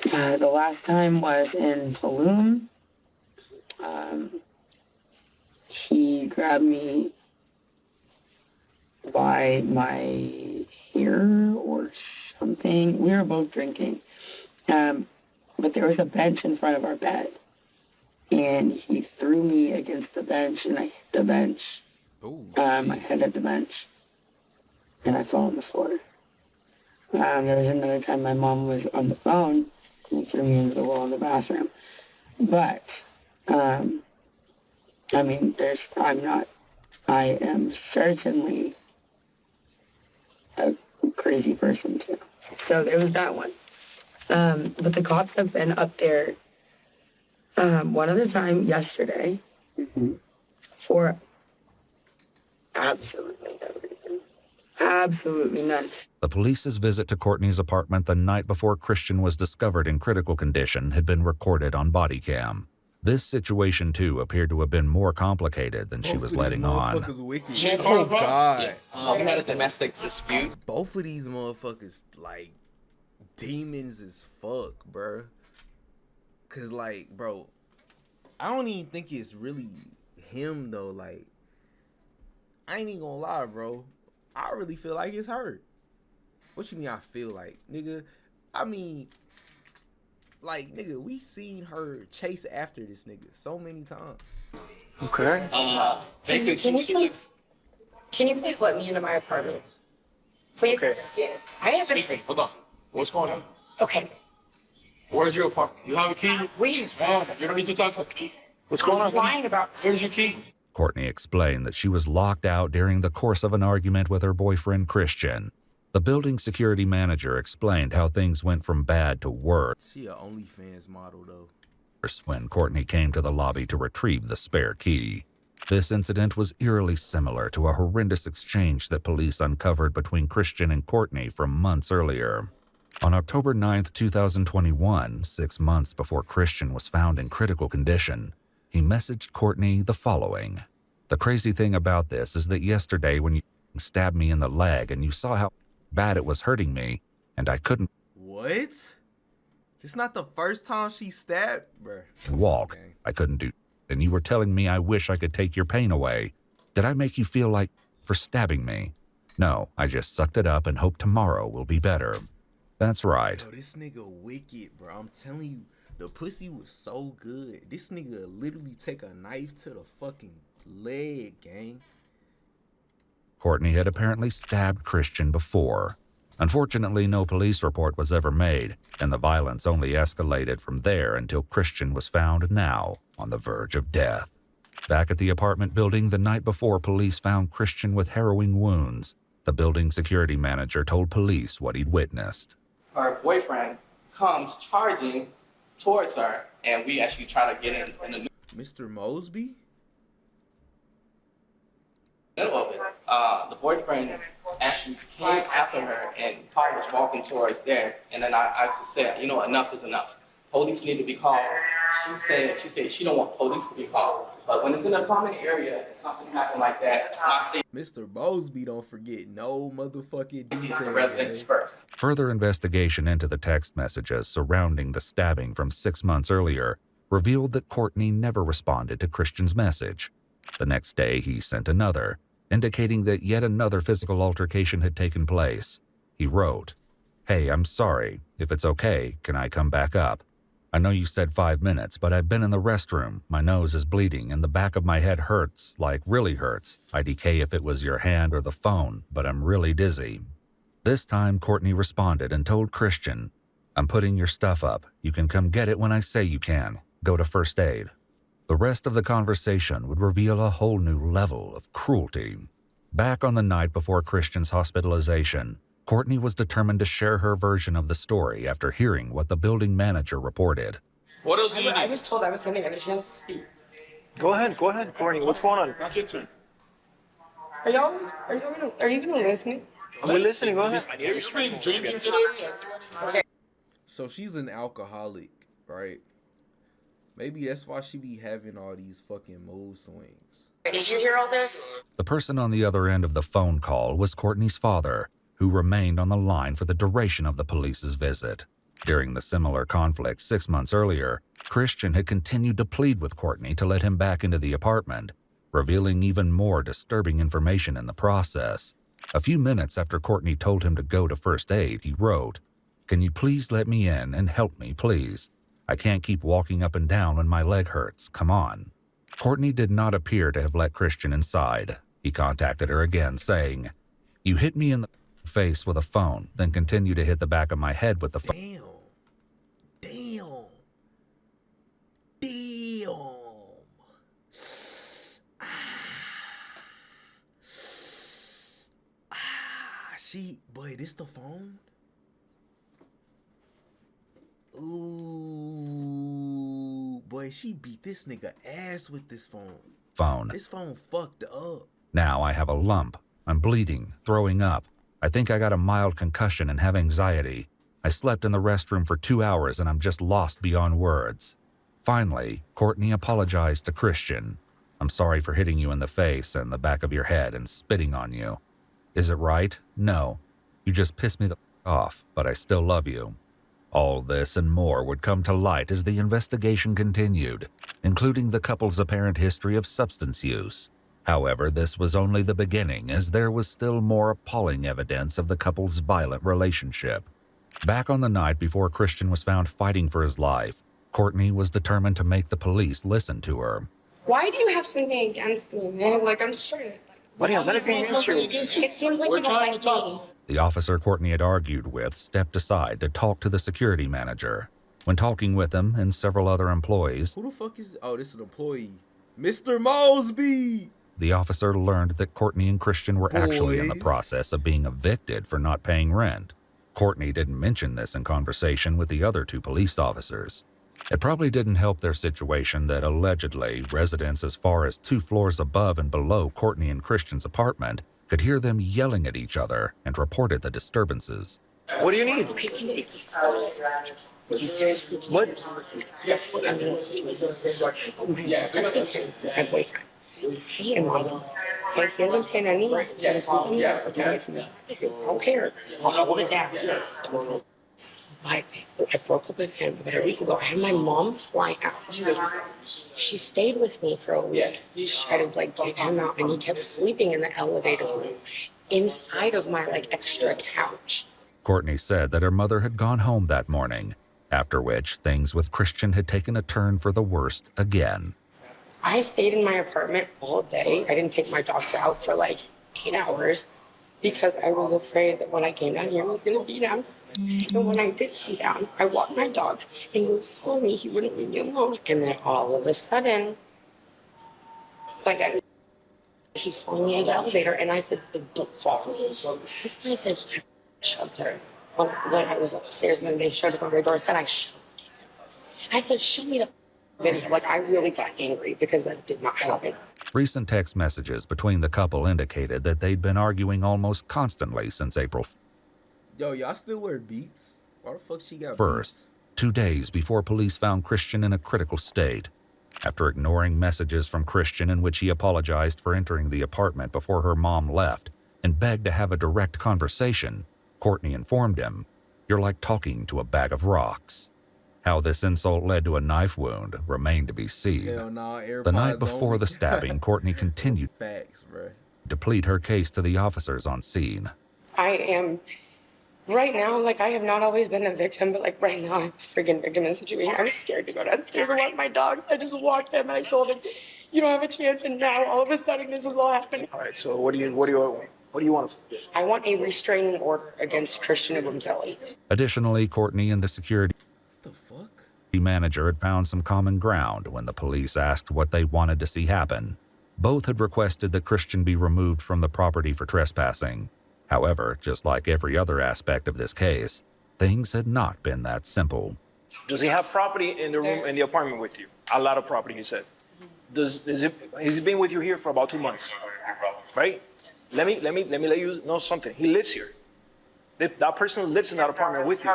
The last time was in Tulum. He grabbed me by my hair or something. We were both drinking. But there was a bench in front of our bed. And he threw me against the bench, and I hit the bench. My head hit the bench. And I fell on the floor. There was another time my mom was on the phone, and he threw me into the wall in the bathroom. But, I mean, I am certainly a crazy person too. So there was that one. But the cops have been up there one other time yesterday for absolutely everything. Absolutely none. The police's visit to Courtney's apartment the night before Christian was discovered in critical condition had been recorded on body cam. This situation, too, appeared to have been more complicated than she was letting on. Oh, God. We had a domestic dispute. Both of these motherfuckers, like, demons as fuck, bro. Because, like, bro, I don't even think it's really him, though. Like, I ain't even gonna lie, bro. I really feel like it's her. What you mean I feel like? Nigga, I mean... Like, nigga, we seen her chase after this nigga so many times. Okay. Can you please let me into my apartment? Please? Okay. Yes. I have been... Hold on. What's going on? Okay. Where's your apartment? You have a key? We have... You don't need to talk to me. What's going on? Lying about... Where's your key? Courtney explained that she was locked out during the course of an argument with her boyfriend, Christian. The building security manager explained how things went from bad to worse. She a OnlyFans model, though. When Courtney came to the lobby to retrieve the spare key. This incident was eerily similar to a horrendous exchange that police uncovered between Christian and Courtney from months earlier. On October 9th, 2021, 6 months before Christian was found in critical condition, he messaged Courtney the following. The crazy thing about this is that yesterday when you stabbed me in the leg and you saw how bad it was hurting me, and I couldn't... What? It's not the first time she stabbed, bruh. Walk. Okay. I couldn't do... And you were telling me I wish I could take your pain away. Did I make you feel like for stabbing me? No, I just sucked it up and hope tomorrow will be better. That's right. Yo, this nigga wicked, bro. I'm telling you, the pussy was so good. This nigga literally take a knife to the fucking leg, gang. Courtney had apparently stabbed Christian before. Unfortunately, no police report was ever made, and the violence only escalated from there until Christian was found now on the verge of death. Back at the apartment building the night before police found Christian with harrowing wounds, the building security manager told police what he'd witnessed. Her boyfriend comes charging towards her, and we actually try to get in the Mr. Mosby? middle of it. The boyfriend actually came after her, and Paul was walking towards there. And then I just said, you know, enough is enough. Police need to be called. She said she don't want police to be called. But when it's in a common area and something happened like that, I see Mr. Mosby don't forget no motherfucking details. the residents first. Further investigation into the text messages surrounding the stabbing from 6 months earlier revealed that Courtney never responded to Christian's message. The next day, he sent another, indicating that yet another physical altercation had taken place. He wrote, "Hey, I'm sorry. If it's okay, can I come back up? I know you said 5 minutes, but I've been in the restroom. My nose is bleeding and the back of my head hurts, like really hurts. IDK if it was your hand or the phone, but I'm really dizzy." This time, Courtney responded and told Christian, "I'm putting your stuff up. You can come get it when I say you can. Go to first aid." The rest of the conversation would reveal a whole new level of cruelty. Back on the night before Christian's hospitalization, Courtney was determined to share her version of the story after hearing what the building manager reported. What else do you I need? was told I was going to get a chance to speak. Go ahead, Courtney. What's going on? That's your turn. Are you gonna listen? We're listening. Go ahead. Have you been drinking today? Okay. So she's an alcoholic, right? Maybe that's why she be having all these fucking mood swings. Did you hear all this? The person on the other end of the phone call was Courtney's father, who remained on the line for the duration of the police's visit. During the similar conflict 6 months earlier, Christian had continued to plead with Courtney to let him back into the apartment, revealing even more disturbing information in the process. A few minutes after Courtney told him to go to first aid, he wrote, "Can you please let me in and help me, please? I can't keep walking up and down when my leg hurts. Come on." Courtney did not appear to have let Christian inside. He contacted her again, saying, "You hit me in the face with a phone, then continue to hit the back of my head with the phone." Damn. Boy, this the phone? Ooh, boy, she beat this nigga ass with this phone. This phone fucked up. "Now I have a lump. I'm bleeding, throwing up. I think I got a mild concussion and have anxiety. I slept in the restroom for 2 hours and I'm just lost beyond words." Finally, Courtney apologized to Christian. "I'm sorry for hitting you in the face and the back of your head and spitting on you. Is it right? No. You just pissed me the off, but I still love you." All this and more would come to light as the investigation continued, including the couple's apparent history of substance use. However, this was only the beginning, as there was still more appalling evidence of the couple's violent relationship. Back on the night before Christian was found fighting for his life, Courtney was determined to make the police listen to her. Why do you have something against me, man? Like, I'm just trying to... What else? Anything against you? It seems like you don't like me. The officer Courtney had argued with stepped aside to talk to the security manager. When talking with him and several other employees, Who the fuck is... Oh, this is an employee. Mr. Mosby! the officer learned that Courtney and Christian were actually in the process of being evicted for not paying rent. Courtney didn't mention this in conversation with the other 2 police officers. It probably didn't help their situation that allegedly residents as far as 2 floors above and below Courtney and Christian's apartment could hear them yelling at each other and reported the disturbances. What do you need? What? My boyfriend. He and mom. Like, he hasn't paid any rent. He hasn't told me that. I don't care. I'll hold it down. I broke up with him about a week ago. I had my mom fly out. She stayed with me for a week. She tried to like get him out, and he kept sleeping in the elevator room inside of my like extra couch. Courtney said that her mother had gone home that morning, after which things with Christian had taken a turn for the worst again. I stayed in my apartment all day. I didn't take my dogs out for like 8 hours because I was afraid that when I came down here, he was going to beat down. And when I did come down, I walked my dogs and he was following me. He wouldn't leave me alone. And then all of a sudden, he followed me in the elevator and I said, "Don't follow me." This guy said, "I shoved her." When I was upstairs and then they showed up on my door and said, "I shoved her." I said, "Show me the video." Like, I really got angry because that did not happen. Recent text messages between the couple indicated that they'd been arguing almost constantly since April Yo, y'all still wear Beats? Why the fuck she got 1st, 2 days before police found Christian in a critical state. After ignoring messages from Christian in which he apologized for entering the apartment before her mom left and begged to have a direct conversation, Courtney informed him, "You're like talking to a bag of rocks." How this insult led to a knife wound remained to be seen. Hell nah, The night AirPods before only. the stabbing, Courtney continued Facts, bro. to plead her case to the officers on scene. I am, right now, like, I have not always been a victim, but, like, right now, I'm a freaking victim in the situation. I'm scared to go downstairs and walk my dogs. I just walked them and I told them, you don't have a chance, and now, all of a sudden, this is all happening. All right, so what do you want us to do? I want a restraining order against Christian Gonzalez. Additionally, Courtney and the security manager had found some common ground when the police asked what they wanted to see happen. Both had requested that Christian be removed from the property for trespassing. However, just like every other aspect of this case, things had not been that simple. Does he have property in the room, in the apartment with you? A lot of property, you said. He's been with you here for about 2 months, right? Let me let you know something. He lives here. That person lives in that apartment with you.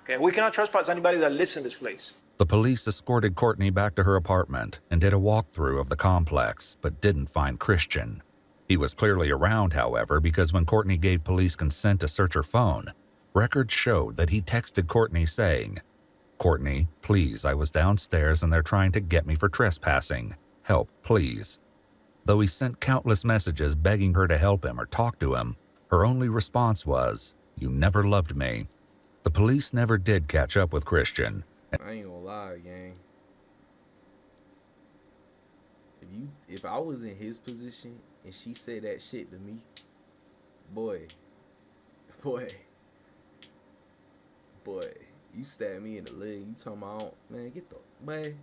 Okay, we cannot trespass anybody that lives in this place. The police escorted Courtney back to her apartment and did a walkthrough of the complex, but didn't find Christian. He was clearly around, however, because when Courtney gave police consent to search her phone, records showed that he texted Courtney saying, "Courtney, please, I was downstairs and they're trying to get me for trespassing. Help, please." Though he sent countless messages begging her to help him or talk to him, her only response was, "You never loved me." The police never did catch up with Christian. I ain't gonna lie, gang. If I was in his position and she said that shit to me, boy, you stab me in the leg. You talking about, man, get the, man,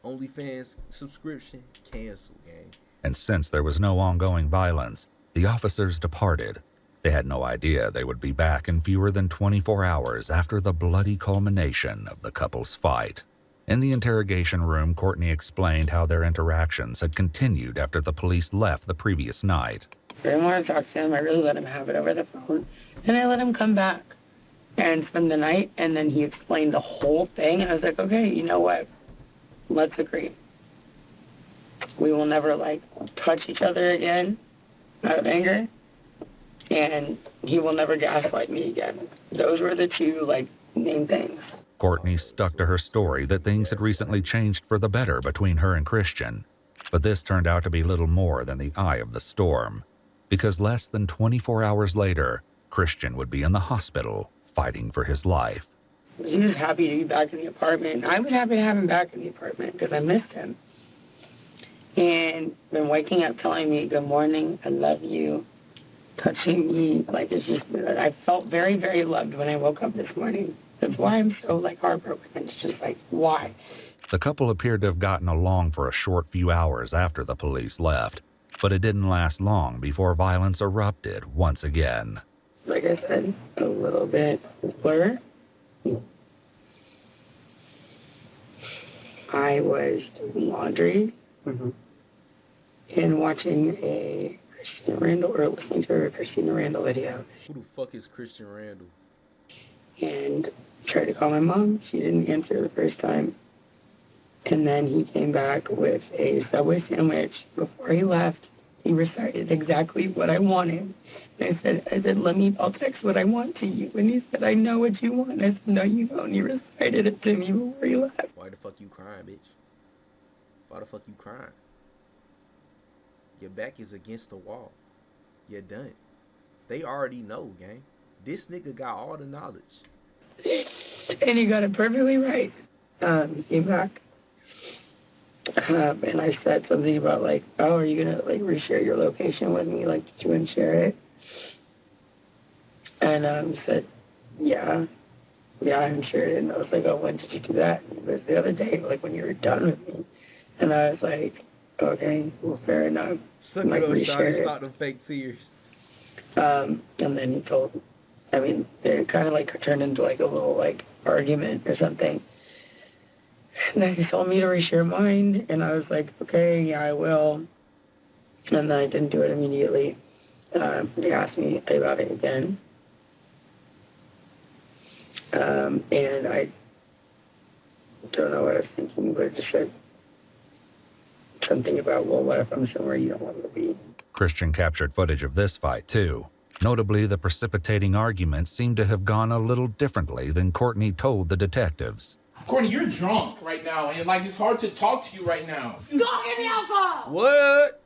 OnlyFans subscription, cancel, gang. And since there was no ongoing violence, the officers departed. They had no idea they would be back in fewer than 24 hours after the bloody culmination of the couple's fight. In the interrogation room, Courtney explained how their interactions had continued after the police left the previous night. I didn't want to talk to him. I really let him have it over the phone. And I let him come back and spend the night, and then he explained the whole thing, and I was like, okay, you know what? Let's agree. We will never, touch each other again out of anger, and he will never gaslight me again. Those were the two, main things. Courtney stuck to her story that things had recently changed for the better between her and Christian. But this turned out to be little more than the eye of the storm, because less than 24 hours later, Christian would be in the hospital fighting for his life. He was happy to be back in the apartment. I was happy to have him back in the apartment because I missed him. And been waking up telling me, good morning, I love you, touching me. I felt very, very loved when I woke up this morning. That's why I'm so, heartbroken. It's just why? The couple appeared to have gotten along for a short few hours after the police left, but it didn't last long before violence erupted once again. Like I said, a little bit blur. I was doing laundry and watching a Christina Randall, or listening to a Christina Randall video. Who the fuck is Christian Randall? And tried to call my mom. She didn't answer the first time. And then he came back with a Subway sandwich. Before he left, he recited exactly what I wanted. And I said, I'll text what I want to you. And he said, I know what you want. I said, no, you don't. He recited it to me before he left. Why the fuck you crying, bitch? Why the fuck you crying? Your back is against the wall. You're done. They already know, gang. This nigga got all the knowledge. And he got it perfectly right. He came back. And I said something about oh, are you gonna reshare your location with me? Did you want to share it? And he said, yeah, I'm sure. And I was like, oh, when did you do that? And it was the other day, when you were done with me. And I was like, okay, well, fair enough. Suck it up, shawty. Stop them fake tears. And then he told, they kind of turned into a little argument or something. And then he told me to reshare mine, and I was like, okay, yeah, I will. And then I didn't do it immediately. He asked me about it again. And I don't know what I was thinking, but I just said, something about, well, what if I'm somewhere you don't want me to be? Christian captured footage of this fight, too. Notably, the precipitating argument seemed to have gone a little differently than Courtney told the detectives. Courtney, you're drunk right now, and like it's hard to talk to you right now. Go get me alcohol! What?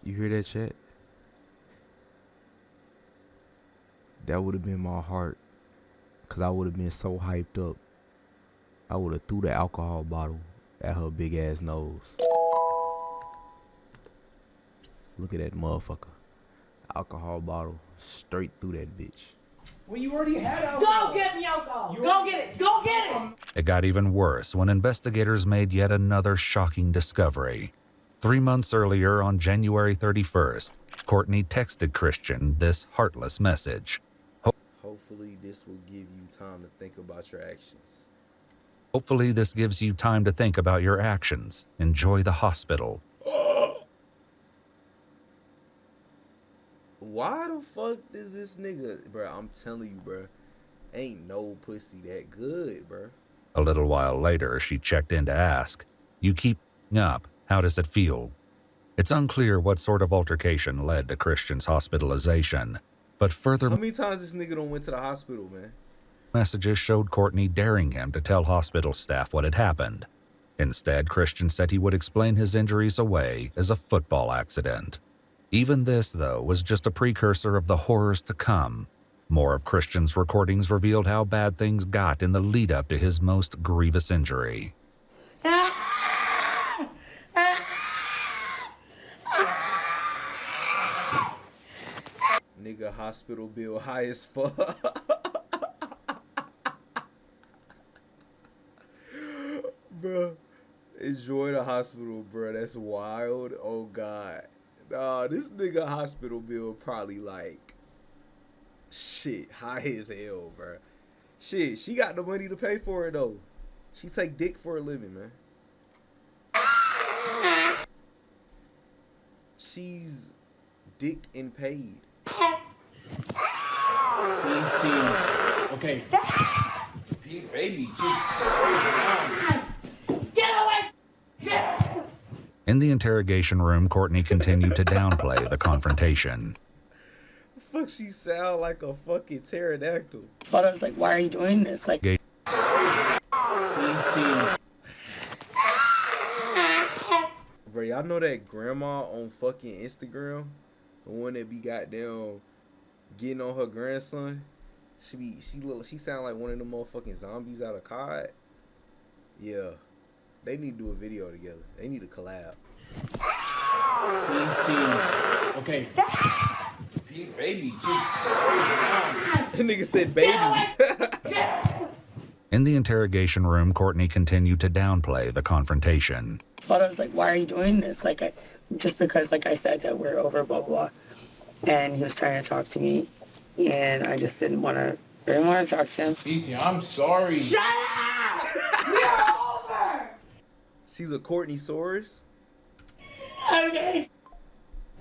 You hear that, chat? That would have been my heart, cause I would have been so hyped up. I would have threw the alcohol bottle at her big ass nose. Look at that motherfucker. Alcohol bottle straight through that bitch. Well, you already had alcohol. Go get me alcohol! Go get it! Go get it! It got even worse when investigators made yet another shocking discovery. 3 months earlier, on January 31st, Courtney texted Christian this heartless message. Hopefully this will give you time to think about your actions. Hopefully this gives you time to think about your actions. Enjoy the hospital. Why the fuck does this nigga, bro? I'm telling you, bro, ain't no pussy that good, bro. A little while later, she checked in to ask, "You keep up. How does it feel?" It's unclear what sort of altercation led to Christian's hospitalization, but further How many times this nigga done went to the hospital, man? messages showed Courtney daring him to tell hospital staff what had happened. Instead, Christian said he would explain his injuries away as a football accident. Even this, though, was just a precursor of the horrors to come. More of Christian's recordings revealed how bad things got in the lead-up to his most grievous injury. Nigga hospital bill high as fuck. Bro, enjoy the hospital, bro. That's wild. Oh God. Nah, this nigga hospital bill probably like shit high as hell, bro. Shit, she got the money to pay for it though. She take dick for a living, man. She's dicked and paid. See. Okay. Hey, baby, just Get away! Get! In the interrogation room, Courtney continued to downplay the confrontation. Fuck, she sound like a fucking pterodactyl. But I was like, why are you doing this? Like, bro, y'all know that grandma on fucking Instagram? The one that be goddamn getting on her grandson? She sound like one of them motherfucking zombies out of COD. Yeah. They need to do a video together. They need to collab. Okay. Hey, baby, just That nigga said baby. In the interrogation room, Courtney continued to downplay the confrontation. but I was like, why are you doing this? Like, just because, like I said, that we're over, blah, blah. And he was trying to talk to me, and I just didn't want to talk to him. Easy, I'm sorry. Shut up! We're over! She's a Courtney Soros? Okay.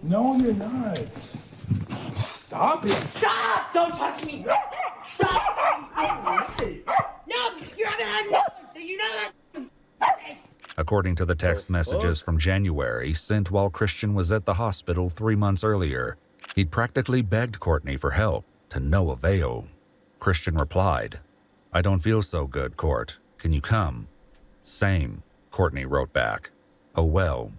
No, you're not. Stop it. Stop! Don't touch me! Stop! No, you're on the so you know that. According to the text messages from January sent while Christian was at the hospital 3 months earlier, he'd practically begged Courtney for help, to no avail. Christian replied, "I don't feel so good, Court. Can you come?" "Same," Courtney wrote back. "Oh well."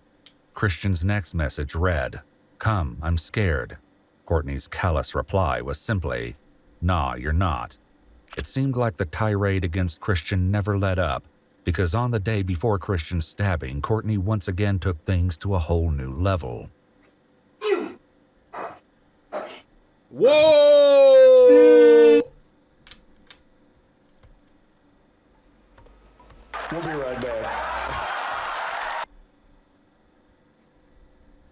Christian's next message read, "Come, I'm scared." Courtney's callous reply was simply, "Nah, you're not." It seemed like the tirade against Christian never let up, because on the day before Christian's stabbing, Courtney once again took things to a whole new level. Whoa! We'll be right back.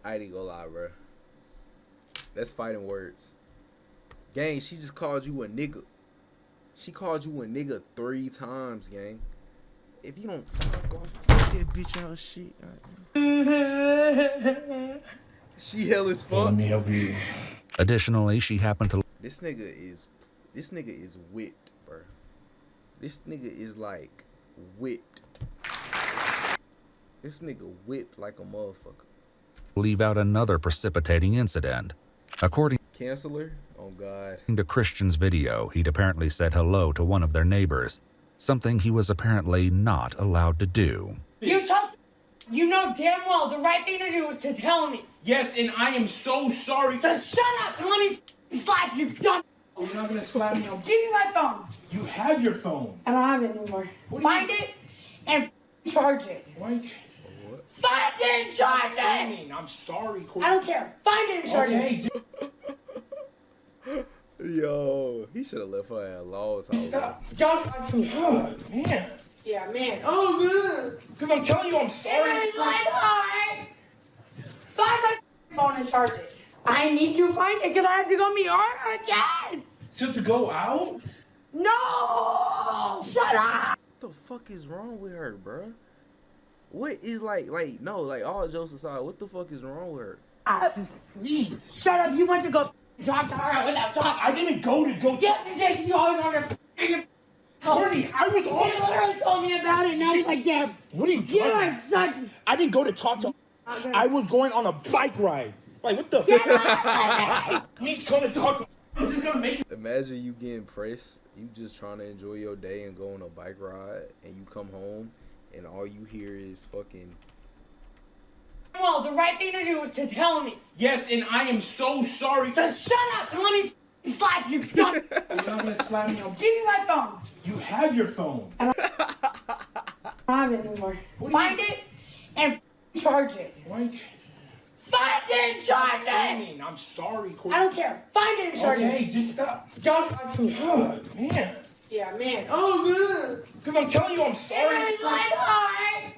I ain't gonna lie, bro. That's fighting words. Gang, she just called you a nigga. She called you a nigga 3 times, gang. if you don't fuck off that bitch out shit. She hell as fuck. Let me help you. Additionally, she happened to This nigga is whipped, bro. This nigga is like whipped. This nigga whipped like a motherfucker. leave out another precipitating incident. According Canceler? Oh God. to Christian's video, he'd apparently said hello to one of their neighbors, something he was apparently not allowed to do. You trust? You know damn well the right thing to do is to tell me. Yes, and I am so sorry. So shut up and let me slap you, dumb. Oh, you're not gonna slap me. Give me my phone. You have your phone. I don't have it anymore. Find it and charge it. Why? Find it and charge it. I'm sorry, Courtney. I don't care. Find it and charge it. Yo, he should have left her at a long time. Stop. Don't talk to me. Oh, man. Yeah, man. Oh, man. Because I'm telling you, I'm sorry. It's my phone. Find my phone and charge it. I need to find it because I have to go meet her again. So to go out? No! Shut up! What the fuck is wrong with her, bruh? What is like all jokes aside, what the fuck is wrong with her? Please. Shut up. You went to go talk to her without talking. I didn't go to go. Yes, you did. You always want to. Courtney, I was on. He literally told me about it. Now he's like, damn. What are you doing? Yeah, son. I didn't go to talk to. I was going on a bike ride. Like, what the fuck? Me going to talk to. I'm just gonna make it. Imagine you getting pressed, you just trying to enjoy your day and go on a bike ride, and you come home, and all you hear is fucking. Well, the right thing to do is to tell me. Yes, and I am so sorry. So shut up and let me slap you, dumb. You're not gonna slap me. Give me my phone. You have your phone. I don't have it anymore. Find it and charge it. Why? Find it and charge it. I'm sorry, Courtney. I don't care. Find it and charge it. Okay, just stop. Don't talk to me. Oh, man. Yeah, man. Oh, man. Because I'm telling you, I'm sorry. It's my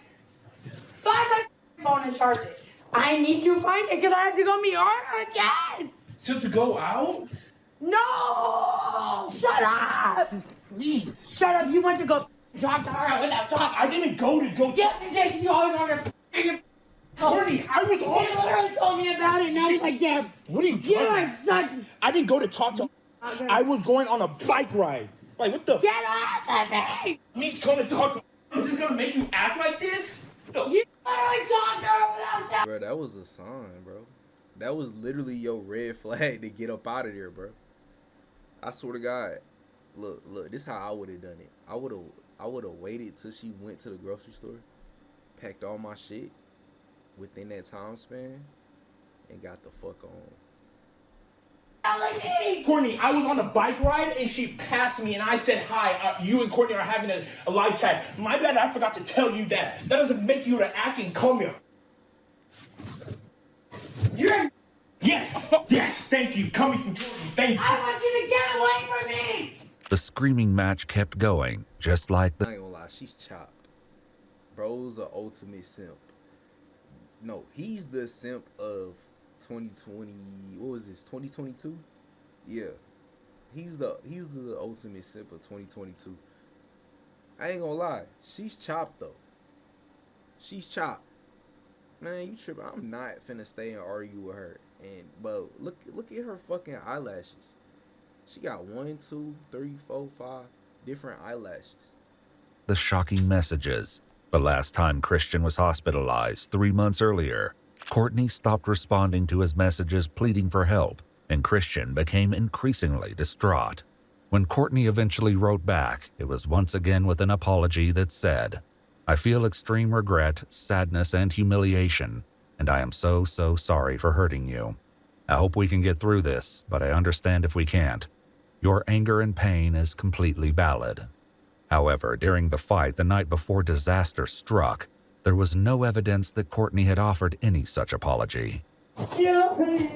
phone. Find my phone and charge it. I need to find it because I have to go meet her again. So to go out? No! Shut up! Please. Shut up. You went to go talk to her without talking. I didn't go to go. Yes, you did. You always want to. Courtney, I was on. He literally told me about it. Now he's like, damn. What are you doing? Yeah, son. I didn't go to talk to. I was going on a bike ride. Like, what the? Get off of me! Me going to talk to. I'm just gonna make you act like this? You literally talked to her without telling. Bro, that was a sign, bro. That was literally your red flag to get up out of there, bro. I swear to God. Look, this is how I would have done it. I would have waited till she went to the grocery store, packed all my shit within that time span, and got the fuck on. Courtney, I was on a bike ride and she passed me and I said hi. You and Courtney are having a live chat. My bad, I forgot to tell you that. That doesn't make you to act and come here. You're. Yes, yes, thank you. Coming from Jordan, thank you. I want you to get away from me. The screaming match kept going, just like the I ain't gonna lie, she's chopped. Bro's an ultimate simp. No, he's the simp of 2020. What was this? 2022? Yeah, he's the ultimate simp of 2022. I ain't gonna lie, she's chopped though. She's chopped. Man, you tripping? I'm not finna stay and argue with her. But look at her fucking eyelashes. She got 1, 2, 3, 4, 5 different eyelashes. the shocking messages. The last time Christian was hospitalized 3 months earlier, Courtney stopped responding to his messages pleading for help, and Christian became increasingly distraught. When Courtney eventually wrote back, it was once again with an apology that said, "I feel extreme regret, sadness, and humiliation, and I am so sorry for hurting you. I hope we can get through this, but I understand if we can't. Your anger and pain is completely valid." However, during the fight the night before disaster struck, there was no evidence that Courtney had offered any such apology. Kill me.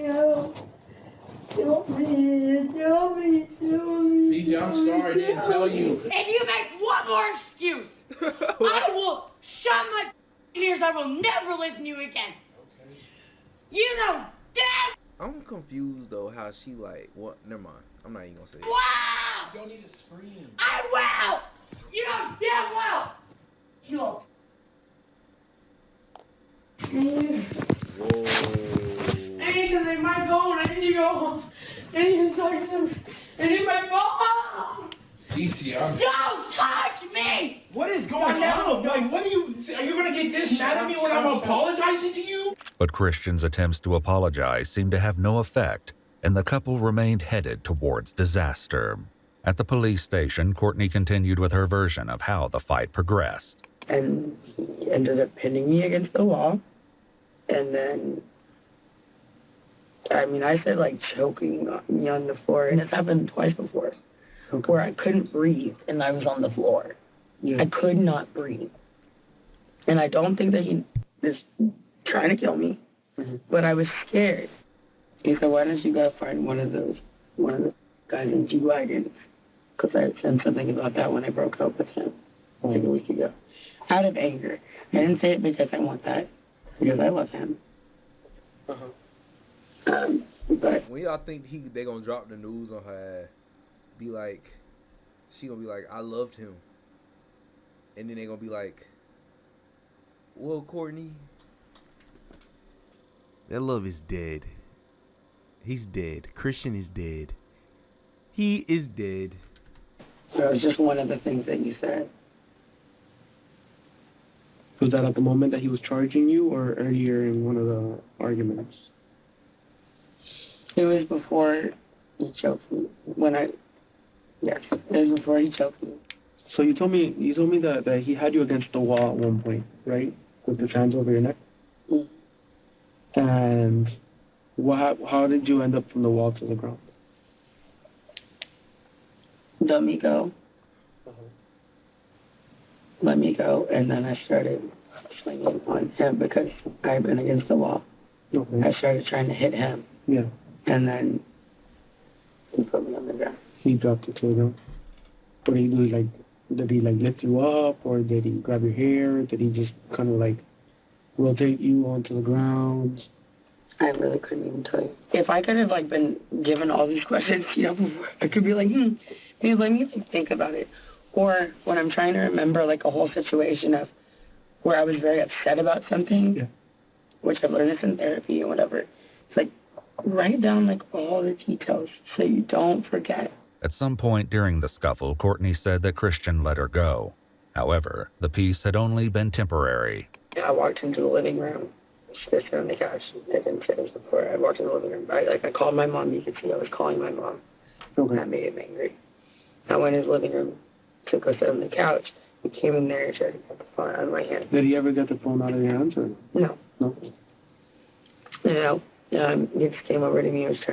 Cece, I'm sorry I didn't tell you. If you make one more excuse, I will shut my ears. I will never listen to you again. Okay. You know damn. I'm confused though how she like what? Never mind. I'm not even gonna say it. Wow! You don't need to scream. I will. You know damn well. you up. I need to leave my phone. I need to go home. I need to talk to them. I need my phone. Cece, Don't touch me! What is going on? Like, what are you gonna get this mad at me when I'm apologizing to you? But Christian's attempts to apologize seemed to have no effect, and the couple remained headed towards disaster. At the police station, Courtney continued with her version of how the fight progressed. And he ended up pinning me against the wall. And then, I said like choking me on the floor. And it's happened twice before, where I couldn't breathe and I was on the floor. I could not breathe. And I don't think that he is trying to kill me, but I was scared. He said, why don't you go find one of the guys in G-Wagon? Because I had said something about that when I broke up with him like a week ago. Out of anger. I didn't say it because I want that, because I love him. But when y'all think they gonna drop the news on her ass, be like, she gonna be like, I loved him. And then they gonna be like, well, Courtney, that love is dead. He's dead. Christian is dead. He is dead. that was just one of the things that you said. Was that at the moment that he was charging you or earlier in one of the arguments? It was before he choked me. Yes, it was before he choked me. So you told me that he had you against the wall at one point, right? With his hands over your neck? And how did you end up from the wall to the ground? Let me go. Let me go, and then I started swinging on him because I had been against the wall. I started trying to hit him. Yeah. And then he put me on the ground. He dropped you to the ground. What did he do? Did he lift you up, or did he grab your hair? Did he just kind of rotate you onto the ground? I really couldn't even tell you. If I could have been given all these questions, before, I could be like, maybe let me think about it. Or when I'm trying to remember a whole situation of where I was very upset about something, which I've learned this in therapy and whatever. It's write down all the details so you don't forget. At some point during the scuffle, Courtney said that Christian let her go. However, the peace had only been temporary. I walked into the living room. She was sitting on the couch. I didn't say this before. I walked into the living room. I called my mom. You could see I was calling my mom. That made him angry. I went in his living room to go sit on the couch. He came in there and tried to get the phone out of my hand. Did he ever get the phone out of your hands? Or? No. No? He just came over to me and was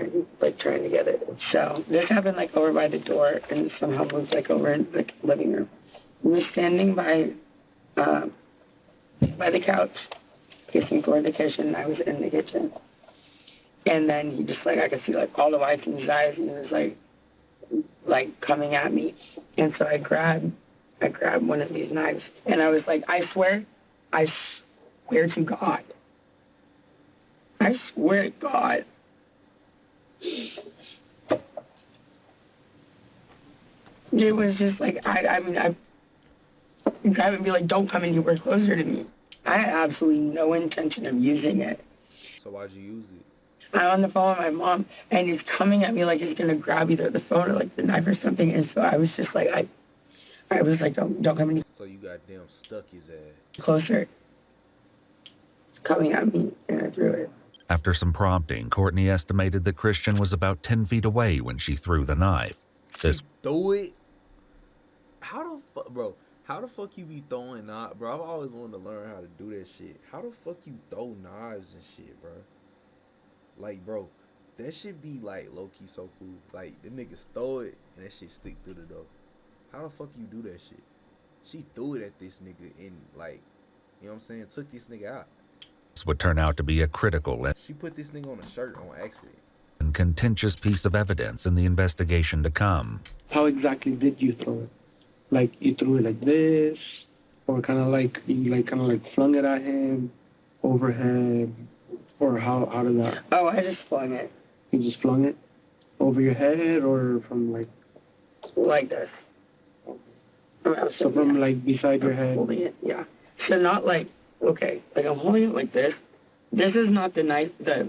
trying to get it. So this happened over by the door and somehow moved over in the living room. He was standing by the couch, facing toward the kitchen. I was in the kitchen. And then he just I could see all the whites in his eyes, and he was coming at me. And so I grabbed one of these knives, and I was I swear to God. I swear to God. It was just I grab it and be don't come anywhere closer to me. I had absolutely no intention of using it. So why'd you use it? I'm on the phone with my mom, and he's coming at me he's going to grab either the phone or the knife or something. And so I was just I was don't come any So you goddamn stuck his ass. closer. Coming at me, and I threw it. After some prompting, Courtney estimated that Christian was about 10 feet away when she threw the knife. This Throw it? How the fuck you be throwing knives, bro? I've always wanted to learn how to do that shit. How the fuck you throw knives and shit, bro? Bro, that shit be low-key so cool. The niggas throw it and that shit stick through the door. How the fuck you do that shit? She threw it at this nigga and you know what I'm saying, took this nigga out. would turn out to be a critical She put this nigga on a shirt on accident. and contentious piece of evidence in the investigation to come. How exactly did you throw it? You threw it like this, or kind of you flung it at him, overhead, or how did that? Oh, I just flung it. You just flung it over your head, or from like this. So from like beside your head. Holding it, yeah. So not like, okay, like I'm holding it like this. This is not the knife, the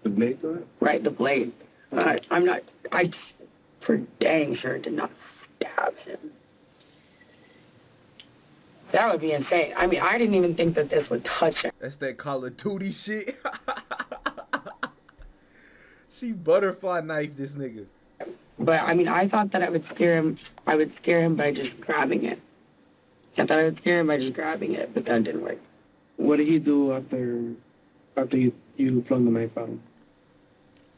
blade to it? Right, the blade. I for dang sure did not stab him. That would be insane. I mean, I didn't even think that this would touch him. That's that Call of Duty shit. She butterfly knifed this nigga. But I mean, I thought that I would scare him. I would scare him by just grabbing it. I thought I would scare him by just grabbing it, but that didn't work. What did he do after you flung the knife at him?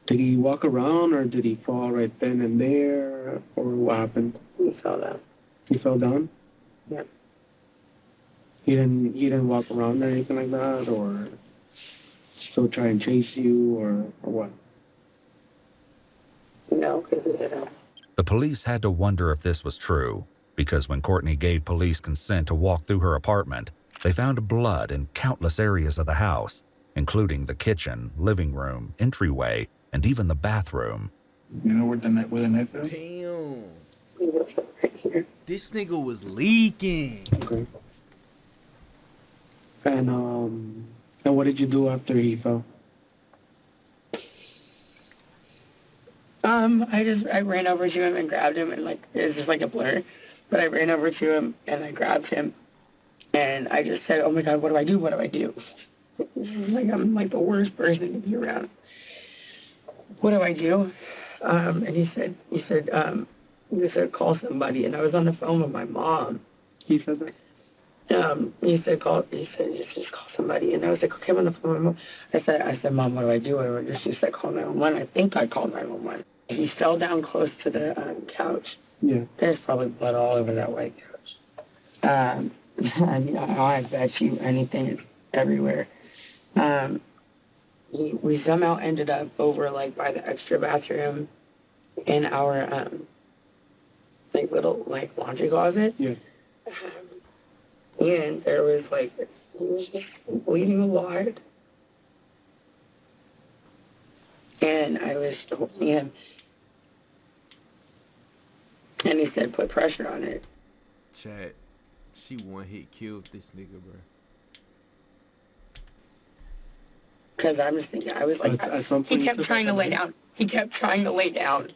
Did he walk around, or did he fall right then and there, or what happened? He fell down. He fell down? Yeah. He didn't walk around or anything like that, or still try and chase you, or what? No, because The police had to wonder if this was true, because when Courtney gave police consent to walk through her apartment, they found blood in countless areas of the house, including the kitchen, living room, entryway, and even the bathroom. You know where the knife is? Damn. This nigga was leaking. Okay. And what did you do after he fell? I ran over to him and grabbed him, and like it was just like a blur, but I ran over to him and I grabbed him, and I just said, "Oh my God, what do I do? What do I do?" Like I'm like the worst person to be around. What do I do? And he said, call somebody, and I was on the phone with my mom. He said that. He said just call somebody, and I was like, okay, I'm on the phone with my mom. I said, Mom, what do I do? She said, call 911. I think I called 911. He fell down close to the couch. Yeah. There's probably blood all over that white couch. I mean, I bet you anything is everywhere. We somehow ended up over like by the extra bathroom in our like little like laundry closet. Yeah. And there was like, he was just bleeding a lot. And I was holding him. And he said, put pressure on it. Chat, she one hit killed this nigga, bro. Because I was thinking, I was like, he kept trying to lay down. He kept trying to lay down.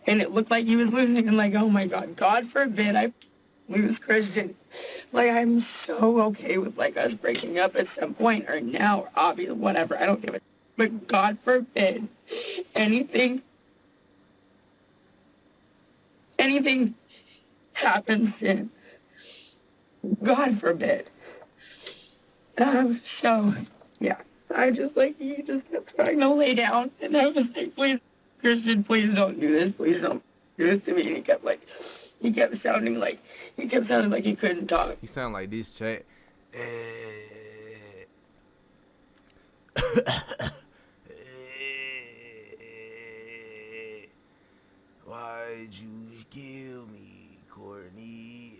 And it looked like he was losing. And like, oh my God, God forbid we was Christian. Like, I'm so okay with, like, us breaking up at some point or now, or obviously, whatever. I don't give a... But God forbid anything happens to him. God forbid. So, yeah. I just, like, he just kept trying to lay down. And I was like, please, Christian, please don't do this. Please don't do this to me. And he kept sounding like he couldn't talk. He sounded like this, chat. Why'd you kill me, Courtney?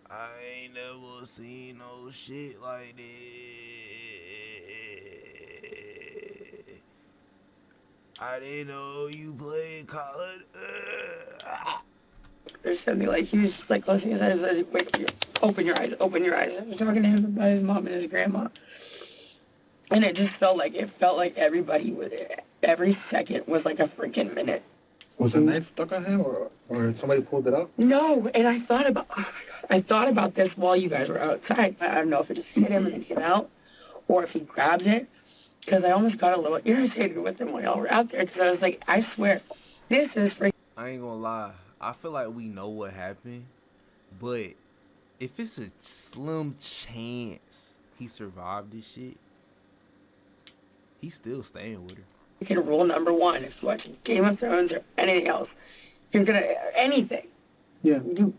I ain't never seen no shit like this. I didn't know you played college. There's something like he was just like closing his eyes. Like, wait, open your eyes, open your eyes. I was talking to him about his mom and his grandma, and it just felt like everybody was every second was like a freaking minute. Was a knife stuck on him, or somebody pulled it out? No, and I thought about this while you guys were outside. I don't know if it just hit him and it came out, or if he grabbed it. Because I almost got a little irritated with him while y'all were out there. Because I was like, I swear, this is freaking... I ain't gonna lie. I feel like we know what happened. But if it's a slim chance he survived this shit, he's still staying with her. Rule number one, if you're watching Game of Thrones or anything else, you're going to... Anything. Yeah. You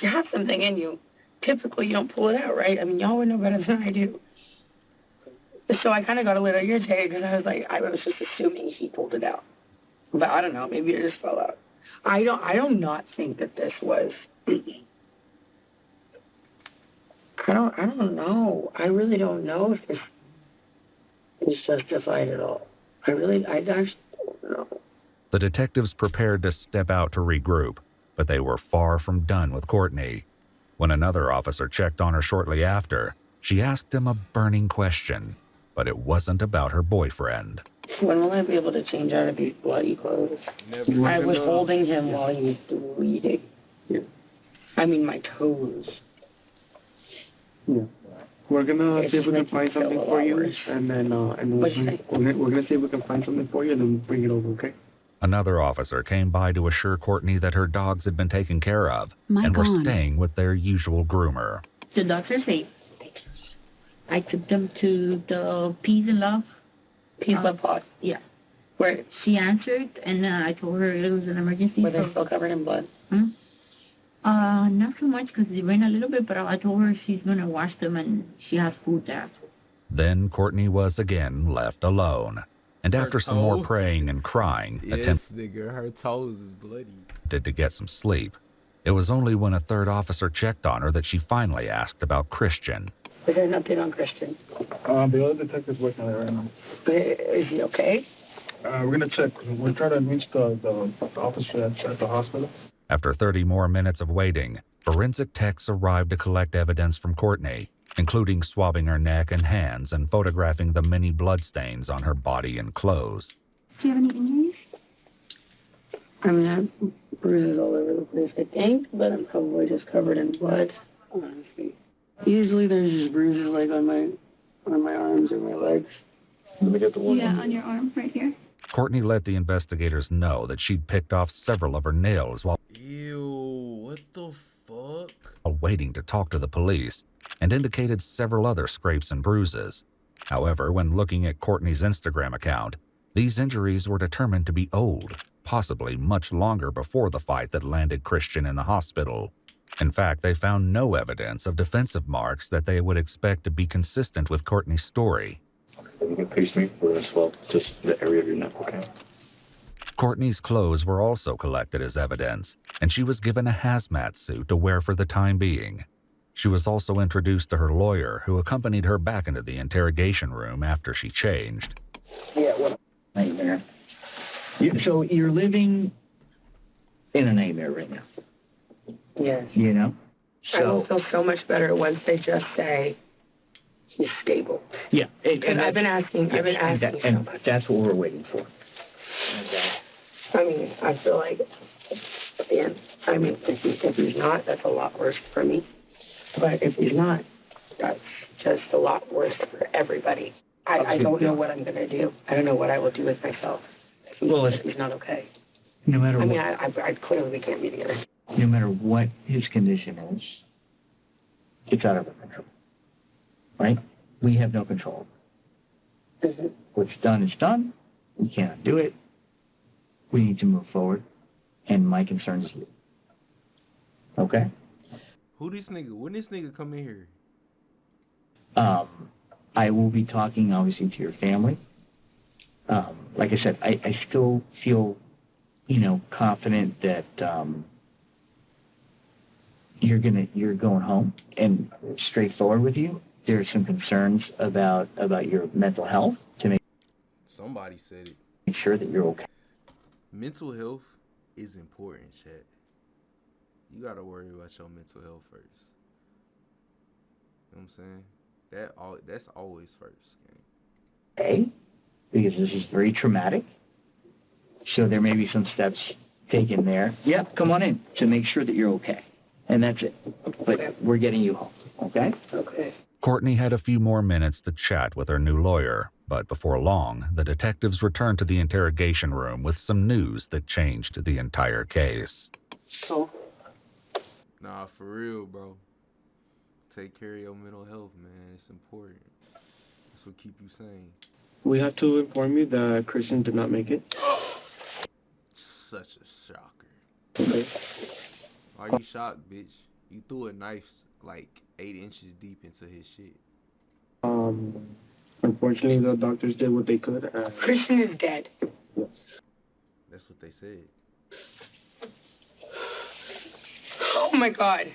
have something in you. Typically, you don't pull it out, right? I mean, y'all would know better than I do. So I kind of got a little irritated because I was like, I was just assuming he pulled it out. But I don't know, maybe it just fell out. I do not think that this was, I don't know. I really don't know if this is justified at all. I actually don't know. The detectives prepared to step out to regroup, but they were far from done with Courtney. When another officer checked on her shortly after, she asked him a burning question, but it wasn't about her boyfriend. When will I be able to change out of these bloody clothes? Never. I was holding him while he was bleeding. I mean, my toes. Yeah. We're gonna see if we can find something for you, and then we're gonna see if we can find something for you, and then bring it over, okay? Another officer came by to assure Courtney that her dogs had been taken care of and were staying with their usual groomer. The dogs are safe. I took them to the Peace and Love. Peace Love Pod. Yeah. Where she answered, and I told her it was an emergency. Were they still covered in blood? Not so much because they ran a little bit, but I told her she's going to wash them and she has food there. Then Courtney was again left alone, and after some more praying and crying, nigga, her toes is bloody. attempted to get some sleep. It was only when a third officer checked on her that she finally asked about Christian. Is there an update on Christian? The other detective's working on it right now. Is he okay? We're gonna check. We're trying to reach the officer at the hospital. After 30 more minutes of waiting, forensic techs arrived to collect evidence from Courtney, including swabbing her neck and hands and photographing the many bloodstains on her body and clothes. Do you have any injuries? I mean, I have bruises all over the place, I think, but I'm probably just covered in blood, honestly. Usually there's just bruises like on my arms or my legs. Let me get the one. Yeah, on your arm right here. Courtney let the investigators know that she'd picked off several of her nails while what the fuck? waiting to talk to the police, and indicated several other scrapes and bruises. However, when looking at Courtney's Instagram account, these injuries were determined to be old, possibly much longer before the fight that landed Christian in the hospital. In fact, they found no evidence of defensive marks that they would expect to be consistent with Courtney's story. You can pace me for as well, just the area of your neck, okay? Courtney's clothes were also collected as evidence, and she was given a hazmat suit to wear for the time being. She was also introduced to her lawyer, who accompanied her back into the interrogation room after she changed. Yeah, what a nightmare. So you're living in a nightmare right now. Yes. You know? I will feel so much better once they just say he's stable. Yeah. And I've been asking. And that's what we're waiting for. I mean, I feel like, again, I mean, if he's not, that's a lot worse for me. But if he's not, that's just a lot worse for everybody. I don't know what I'm going to do. I don't know what I will do with myself if he's not okay. No matter I what. mean, I clearly we can't be together. No matter what his condition is, it's out of our control. Right? We have no control. Mm-hmm. What's done is done. We cannot do it. We need to move forward. And my concern is you. Okay? Who this nigga? When this nigga come in here? I will be talking, obviously, to your family. Like I said, I still feel, confident that you're going home. And straightforward with you, there are some concerns about your mental health to make Somebody said it. Make sure that you're okay. Mental health is important, chat. You gotta worry about your mental health first. You know what I'm saying? That's always first. Okay? Because this is very traumatic. So there may be some steps taken there. Yeah, come on in to make sure that you're okay. And that's it. But we're getting you home, okay? Okay. Courtney had a few more minutes to chat with her new lawyer, but before long, the detectives returned to the interrogation room with some news that changed the entire case. So? Nah, for real, bro. Take care of your mental health, man. It's important. That's what keep you sane. We have to inform you that Christian did not make it. Such a shocker. Okay. Are you shocked, bitch? You threw a knife like 8 inches deep into his shit. Unfortunately, the doctors did what they could. Christian is dead. That's what they said. Oh my God.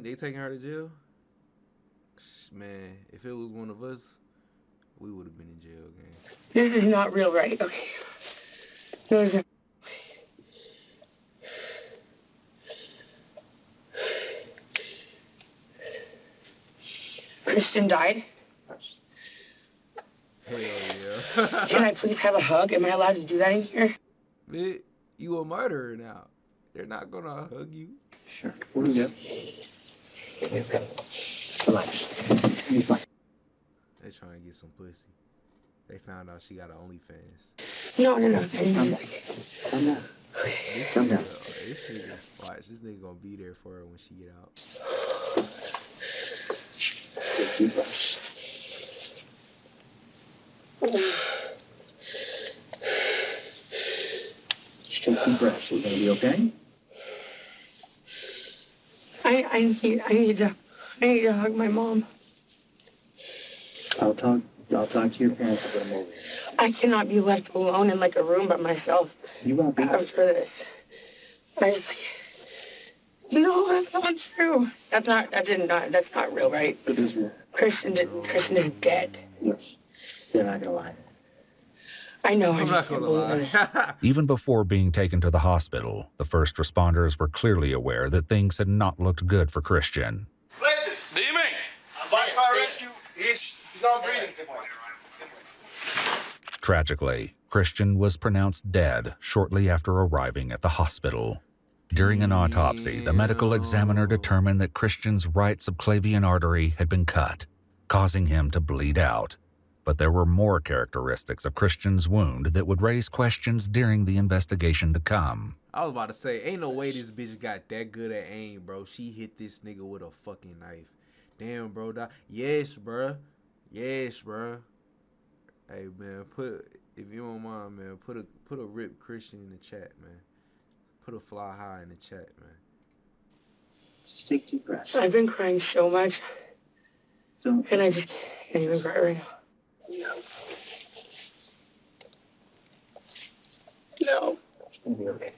think they taking her to jail? Man, if it was one of us, we would have been in jail, gang. This is not real, right? Okay. No, this is... Kristen died. Hell yeah. Can I please have a hug? Am I allowed to do that in here? Man, you a murderer now. They're not gonna hug you. Sure. What is it? Relax. Be fine. They trying to get some pussy. They found out she got an OnlyFans. No. Calm down. This Calm nigga, down. this nigga, watch, this nigga gonna be there for her when she get out. Take deep breaths. Just take deep breaths. We're gonna be okay. I need to hug my mom. I'll talk to your parents and get them over here. I cannot be left alone in like a room by myself. You won't be. After this. No, that's not true. That's not real, right? It is real. Kristen is dead. Yes. They're not gonna lie. I know. I'm not gonna lie. Even before being taken to the hospital, the first responders were clearly aware that things had not looked good for Christian. Dime. Advice fire rescue. He's not breathing. Tragically, Christian was pronounced dead shortly after arriving at the hospital. During an autopsy, the medical examiner determined that Christian's right subclavian artery had been cut, causing him to bleed out. But there were more characteristics of Christian's wound that would raise questions during the investigation to come. I was about to say, ain't no way this bitch got that good at aim, bro. She hit this nigga with a fucking knife. Damn, bro. Yes, bro. Yes, bro. Hey, man, if you don't mind, man, put a rip Christian in the chat, man. Put a fly high in the chat, man. Just take deep breaths. I've been crying so much. Don't. And I just can't even cry right now. No. It's gonna be okay.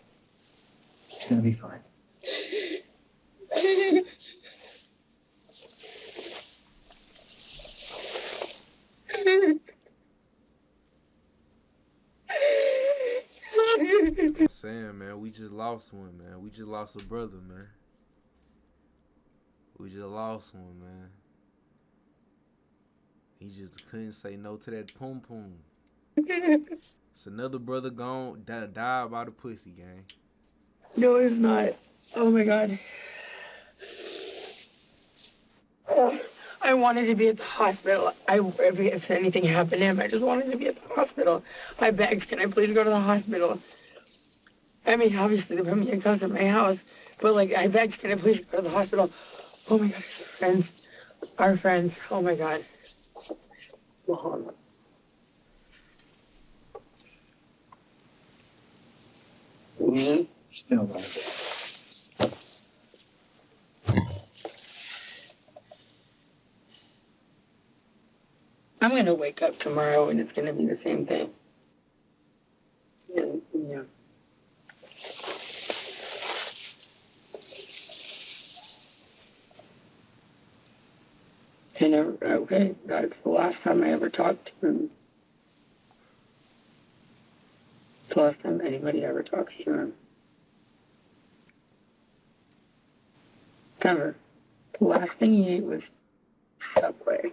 It's gonna be fine. I'm saying, man, we just lost one, man. We just lost a brother, man. We just lost one, man. He just couldn't say no to that pum pum. It's another brother gone, died by the pussy, gang. No, it's not. Oh my God. I wanted to be at the hospital. If anything happened to him, I just wanted to be at the hospital. I begged, can I please go to the hospital? I mean, obviously, they put me in custody at my house, but like, I begged, can I please go to the hospital? Oh my God, our friends. Oh my God. Still like it. I'm going to wake up tomorrow and it's going to be the same thing. Yeah. And okay, that's the last time I ever talked to him. It's the last time anybody ever talks to him. Ever. The last thing he ate was Subway.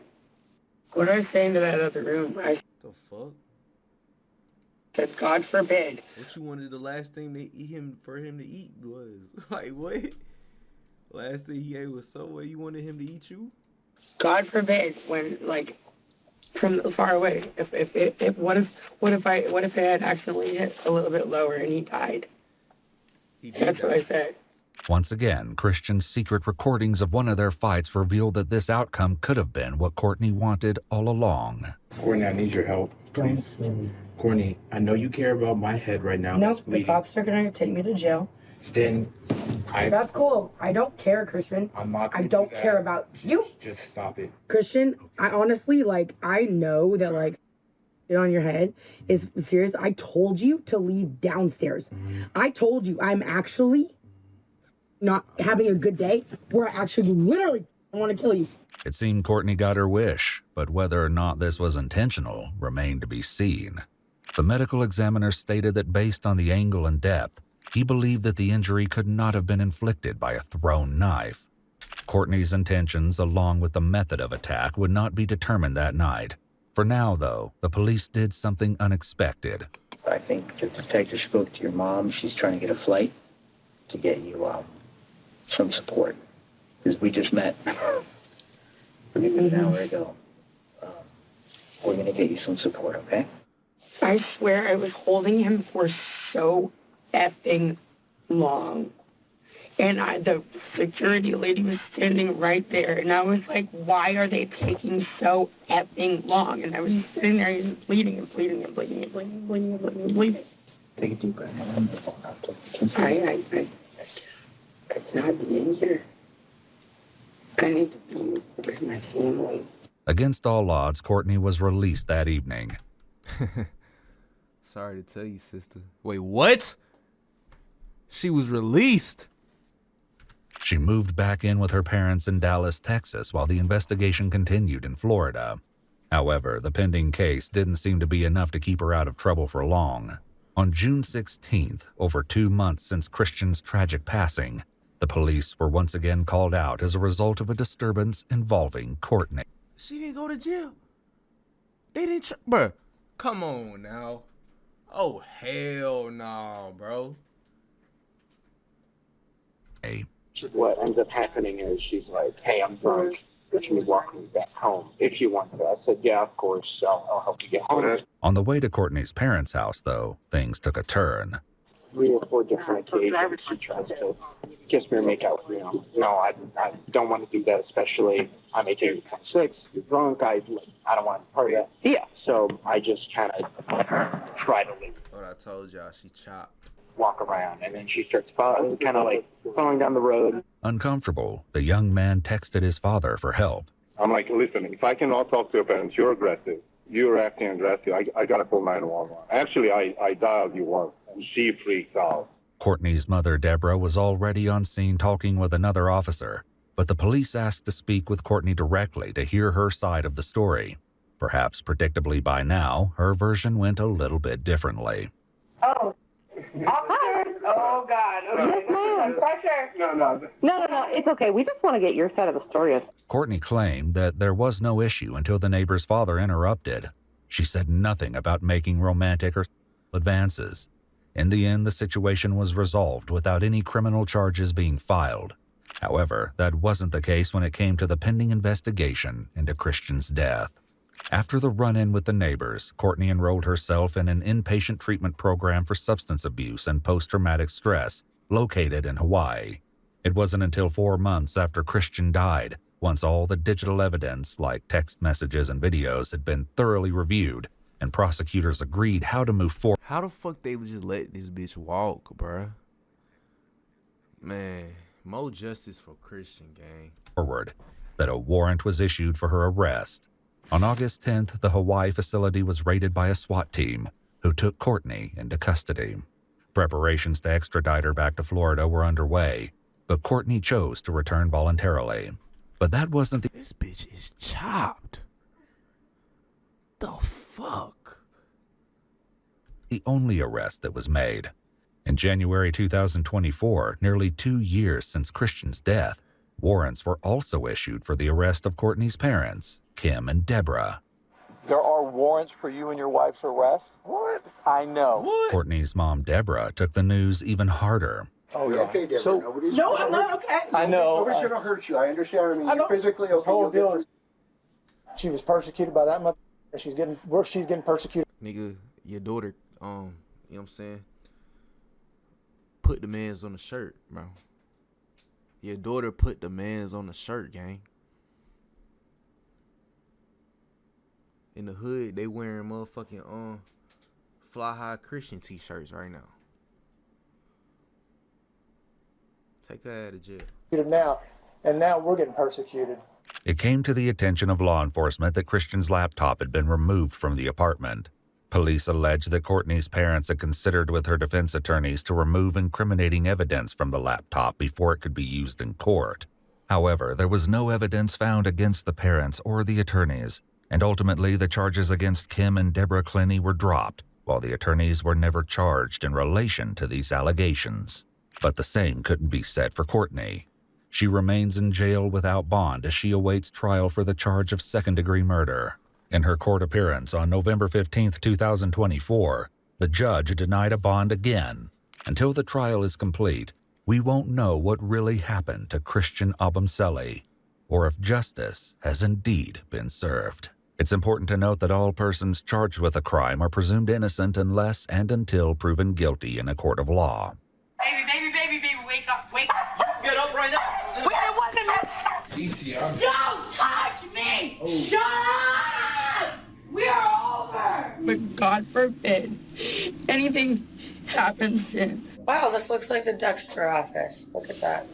What I was saying to that other room, I The fuck? said, God forbid. What you wanted the last thing for him to eat was? Like, what? Last thing he ate was Subway. You wanted him to eat you? God forbid, when like from far away. What if I had accidentally hit a little bit lower and he died? That's what I said. Once again, Christian's secret recordings of one of their fights revealed that this outcome could have been what Courtney wanted all along. Courtney, I need your help. Please. Courtney, I know you care about my head right now. No, the cops are gonna take me to jail. Then That's cool. I don't care, Christian. I'm not I don't care about you. Just stop it. Christian, I honestly, like, I know that, like, it on your head is serious. I told you to leave downstairs. I told you I'm actually not having a good day where I actually literally want to kill you. It seemed Courtney got her wish, but whether or not this was intentional remained to be seen. The medical examiner stated that based on the angle and depth, he believed that the injury could not have been inflicted by a thrown knife. Courtney's intentions, along with the method of attack, would not be determined that night. For now, though, the police did something unexpected. I think the detective spoke to your mom. She's trying to get a flight to get you some support. Because we just met an hour ago. We're going to get you some support, okay? I swear I was holding him for so effing long. And the security lady was standing right there. And I was like, why are they taking so effing long? And I was just sitting there, he was bleeding and bleeding and bleeding and bleeding and bleeding and bleeding and bleeding. Take a deep breath. I cannot be in here. I need to be with my family. Against all odds, Courtney was released that evening. Sorry to tell you, sister. Wait, what? She was released? She moved back in with her parents in Dallas, Texas, while the investigation continued in Florida. However, the pending case didn't seem to be enough to keep her out of trouble for long. On June 16th, over 2 months since Christian's tragic passing, the police were once again called out as a result of a disturbance involving Courtney. She didn't go to jail. They didn't bruh, come on now. Oh, hell no, bro. Hey. What ends up happening is she's like, hey, I'm drunk. Can you walk me back home if you want to? I said, yeah, of course. I'll help you get home. On the way to Courtney's parents' house, though, things took a turn. 3 or 4 different occasions she tries to kiss me or make out with me. No, I don't want to do that, especially I'm 18, 26, you're drunk, I don't want to party. Yeah, so I just kind of try to leave. What I told y'all, she chopped. Walk around, and then she starts kind of like falling down the road. Uncomfortable, the young man texted his father for help. I'm like, listen, if I cannot talk to your parents, you're aggressive. You're acting aggressive. I got to call 911. Actually, I dialed you once, and she freaked out. Courtney's mother, Deborah, was already on scene talking with another officer, but the police asked to speak with Courtney directly to hear her side of the story. Perhaps predictably by now, her version went a little bit differently. Oh. Oh, God. Okay. Yes, ma'am. Pressure. No. It's okay. We just want to get your side of the story. Courtney claimed that there was no issue until the neighbor's father interrupted. She said nothing about making romantic or advances. In the end, the situation was resolved without any criminal charges being filed. However, that wasn't the case when it came to the pending investigation into Christian's death. After the run-in with the neighbors, Courtney enrolled herself in an inpatient treatment program for substance abuse and post-traumatic stress located in Hawaii. It wasn't until 4 months after Christian died, once all the digital evidence like text messages and videos had been thoroughly reviewed and prosecutors agreed how to move forward. How the fuck they just let this bitch walk, bruh? Man, more justice for Christian, gang. Forward, that a warrant was issued for her arrest. On August 10th, the Hawaii facility was raided by a SWAT team who took Courtney into custody. Preparations to extradite her back to Florida were underway, but Courtney chose to return voluntarily. But that wasn't the— This bitch is chopped. The fuck? The only arrest that was made. In January 2024, nearly 2 years since Christian's death, warrants were also issued for the arrest of Courtney's parents, Kim and Deborah. There are warrants for you and your wife's arrest? What? I know. What? Courtney's mom, Deborah, took the news even harder. Oh, yeah. Okay, Deborah. So, No, I'm not okay. I know. Nobody's going to hurt you. I understand. I mean, I you're physically okay. The whole You'll get deal through. is she was persecuted by that mother. She's getting persecuted. Nigga, your daughter, you know what I'm saying? Put the mans on the shirt, bro. Your daughter put the mans on the shirt, gang. In the hood, they wearing motherfucking Fly High Christian t-shirts right now. Take her out of jail. Now, and now we're getting persecuted. It came to the attention of law enforcement that Christian's laptop had been removed from the apartment. Police allege that Courtney's parents had considered with her defense attorneys to remove incriminating evidence from the laptop before it could be used in court. However, there was no evidence found against the parents or the attorneys, and ultimately the charges against Kim and Deborah Clenny were dropped, while the attorneys were never charged in relation to these allegations. But the same couldn't be said for Courtney. She remains in jail without bond as she awaits trial for the charge of second-degree murder. In her court appearance on November 15, 2024, the judge denied a bond again. Until the trial is complete, we won't know what really happened to Christian Abumseli, or if justice has indeed been served. It's important to note that all persons charged with a crime are presumed innocent unless and until proven guilty in a court of law. Baby, wake up. You get up right now. Wait, it wasn't me. Don't touch me! Oh. Shut up! We are over! But God forbid anything happens in. Wow, this looks like the Dexter office. Look at that.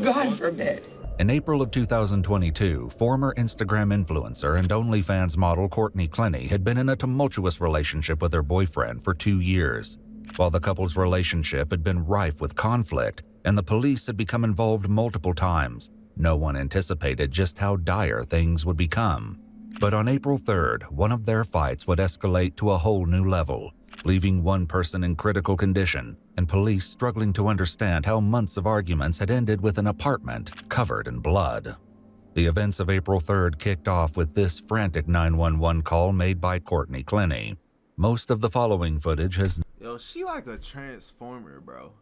God forbid. In April of 2022, former Instagram influencer and OnlyFans model Courtney Clenny had been in a tumultuous relationship with her boyfriend for 2 years. While the couple's relationship had been rife with conflict and the police had become involved multiple times, no one anticipated just how dire things would become. But on April 3rd, one of their fights would escalate to a whole new level, leaving one person in critical condition and police struggling to understand how months of arguments had ended with an apartment covered in blood. The events of April 3rd kicked off with this frantic 911 call made by Courtney Clenny. Most of the following footage has... Yo, she like a transformer, bro.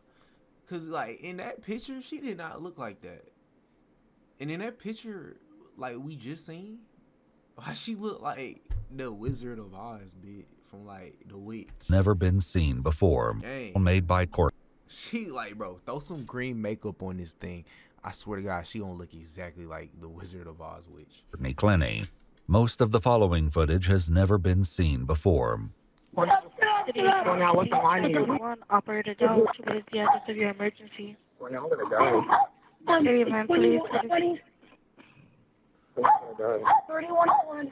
Cause like in that picture, she did not look like that. And in that picture, like we just seen, she looked like the Wizard of Oz, bitch, from like The Witch. Never been seen before. Dang. Made by Courtney. She like, bro, throw some green makeup on this thing. I swear to God, she gonna look exactly like the Wizard of Oz witch. Courtney Clenny. Most of the following footage has never been seen before. Operator Dog, what is the address of your emergency? Area man, please. 3101.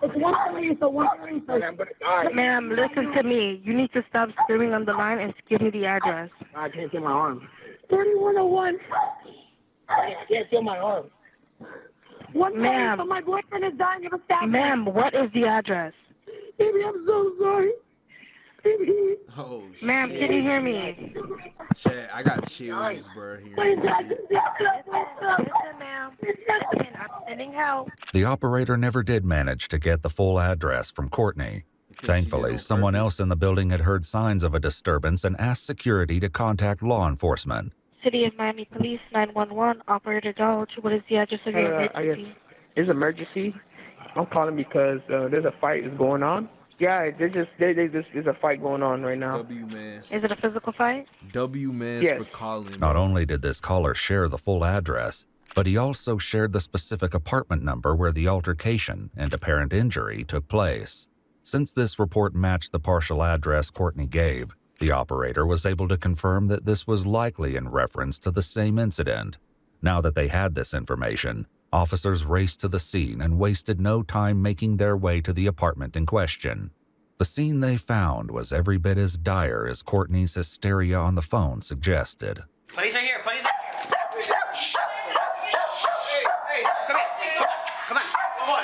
It's 130, so 130. Ma'am, listen to me. You need to stop screaming on the line and give me the address. I can't feel my arm. 3101. I can't feel my arm. Ma'am, so my boyfriend is dying of a stab. Ma'am, what is the address? Baby, I'm so sorry. Baby. Oh, shit. Ma'am, can you hear me? Shit, I got chills, bro. Listen, ma'am. Listen, I'm sending help. The operator never did manage to get the full address from Courtney. Thankfully, someone else in the building had heard signs of a disturbance and asked security to contact law enforcement. City of Miami Police 911, Operator Dodge. What is the address of your emergency? It's emergency. I'm calling because there's a fight is going on. Yeah, there's a fight going on right now. W-Mans. Is it a physical fight? W-Mans Yes. for calling. Not only did this caller share the full address, but he also shared the specific apartment number where the altercation and apparent injury took place. Since this report matched the partial address Courtney gave, the operator was able to confirm that this was likely in reference to the same incident. Now that they had this information, officers raced to the scene and wasted no time making their way to the apartment in question. The scene they found was every bit as dire as Courtney's hysteria on the phone suggested. Police are here. Police are here. Shh. Hey, come here. Come on.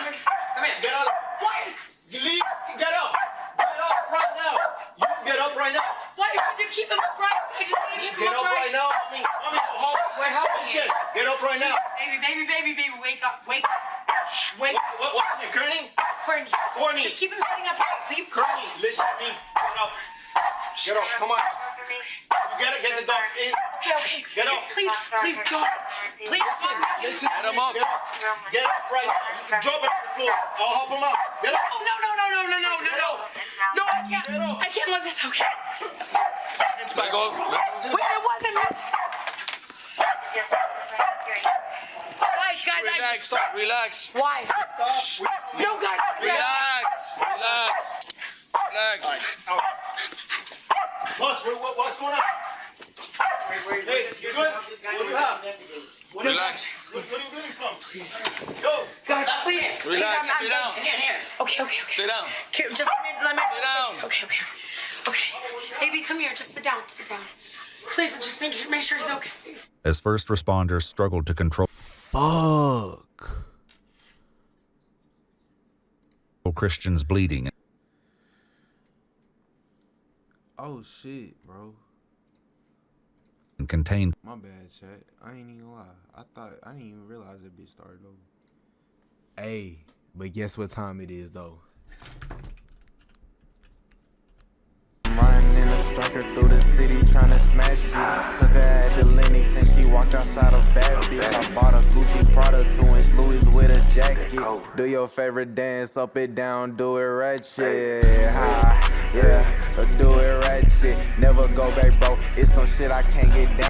Get up. What? You leave. Get up. Get up right now. You get up right now. Why you keep him upright? I just want to keep him Get up upright. right now. What happened? Listen, get up right now. Baby, wake up. Wake up. Wake up. What's your name? Courtney? Courtney. Just keep him sitting up. Courtney, listen to me. Get up. Get up. Come on. You gotta get the dogs in. Okay. Get up. Just please don't. Please. Listen. Get him up. Get up right now. You can drop it on the floor. I'll help him out. Get up. Oh, no. No, I can't. I can't let this. Okay. Back up. Wait, it wasn't me. Guys. Relax. Why? No, guys. Relax. Boss, what's going on? Hey, you good? What do you have? Relax. What are you doing from? Go. Guys, please. Relax. Sit down. Here. Okay. Sit down. Just let me. Sit down. Okay. Baby, come here. Just sit down. Please, just make sure he's okay. As first responders struggled to control Christian's bleeding. Oh shit, bro. And contained. My bad, chat. I ain't even gonna lie. I didn't even realize that bitch started over. Hey, but guess what time it is though? Riding in a striker through the city trying to smash it. Took her at the Lenny since she walked outside of bad bitch. I bought a Gucci Prada 2-inch Louis with a jacket. Do your favorite dance, up it down, do it ratchet. Yeah, do it ratchet. Never go back, bro. It's some shit I can't get down.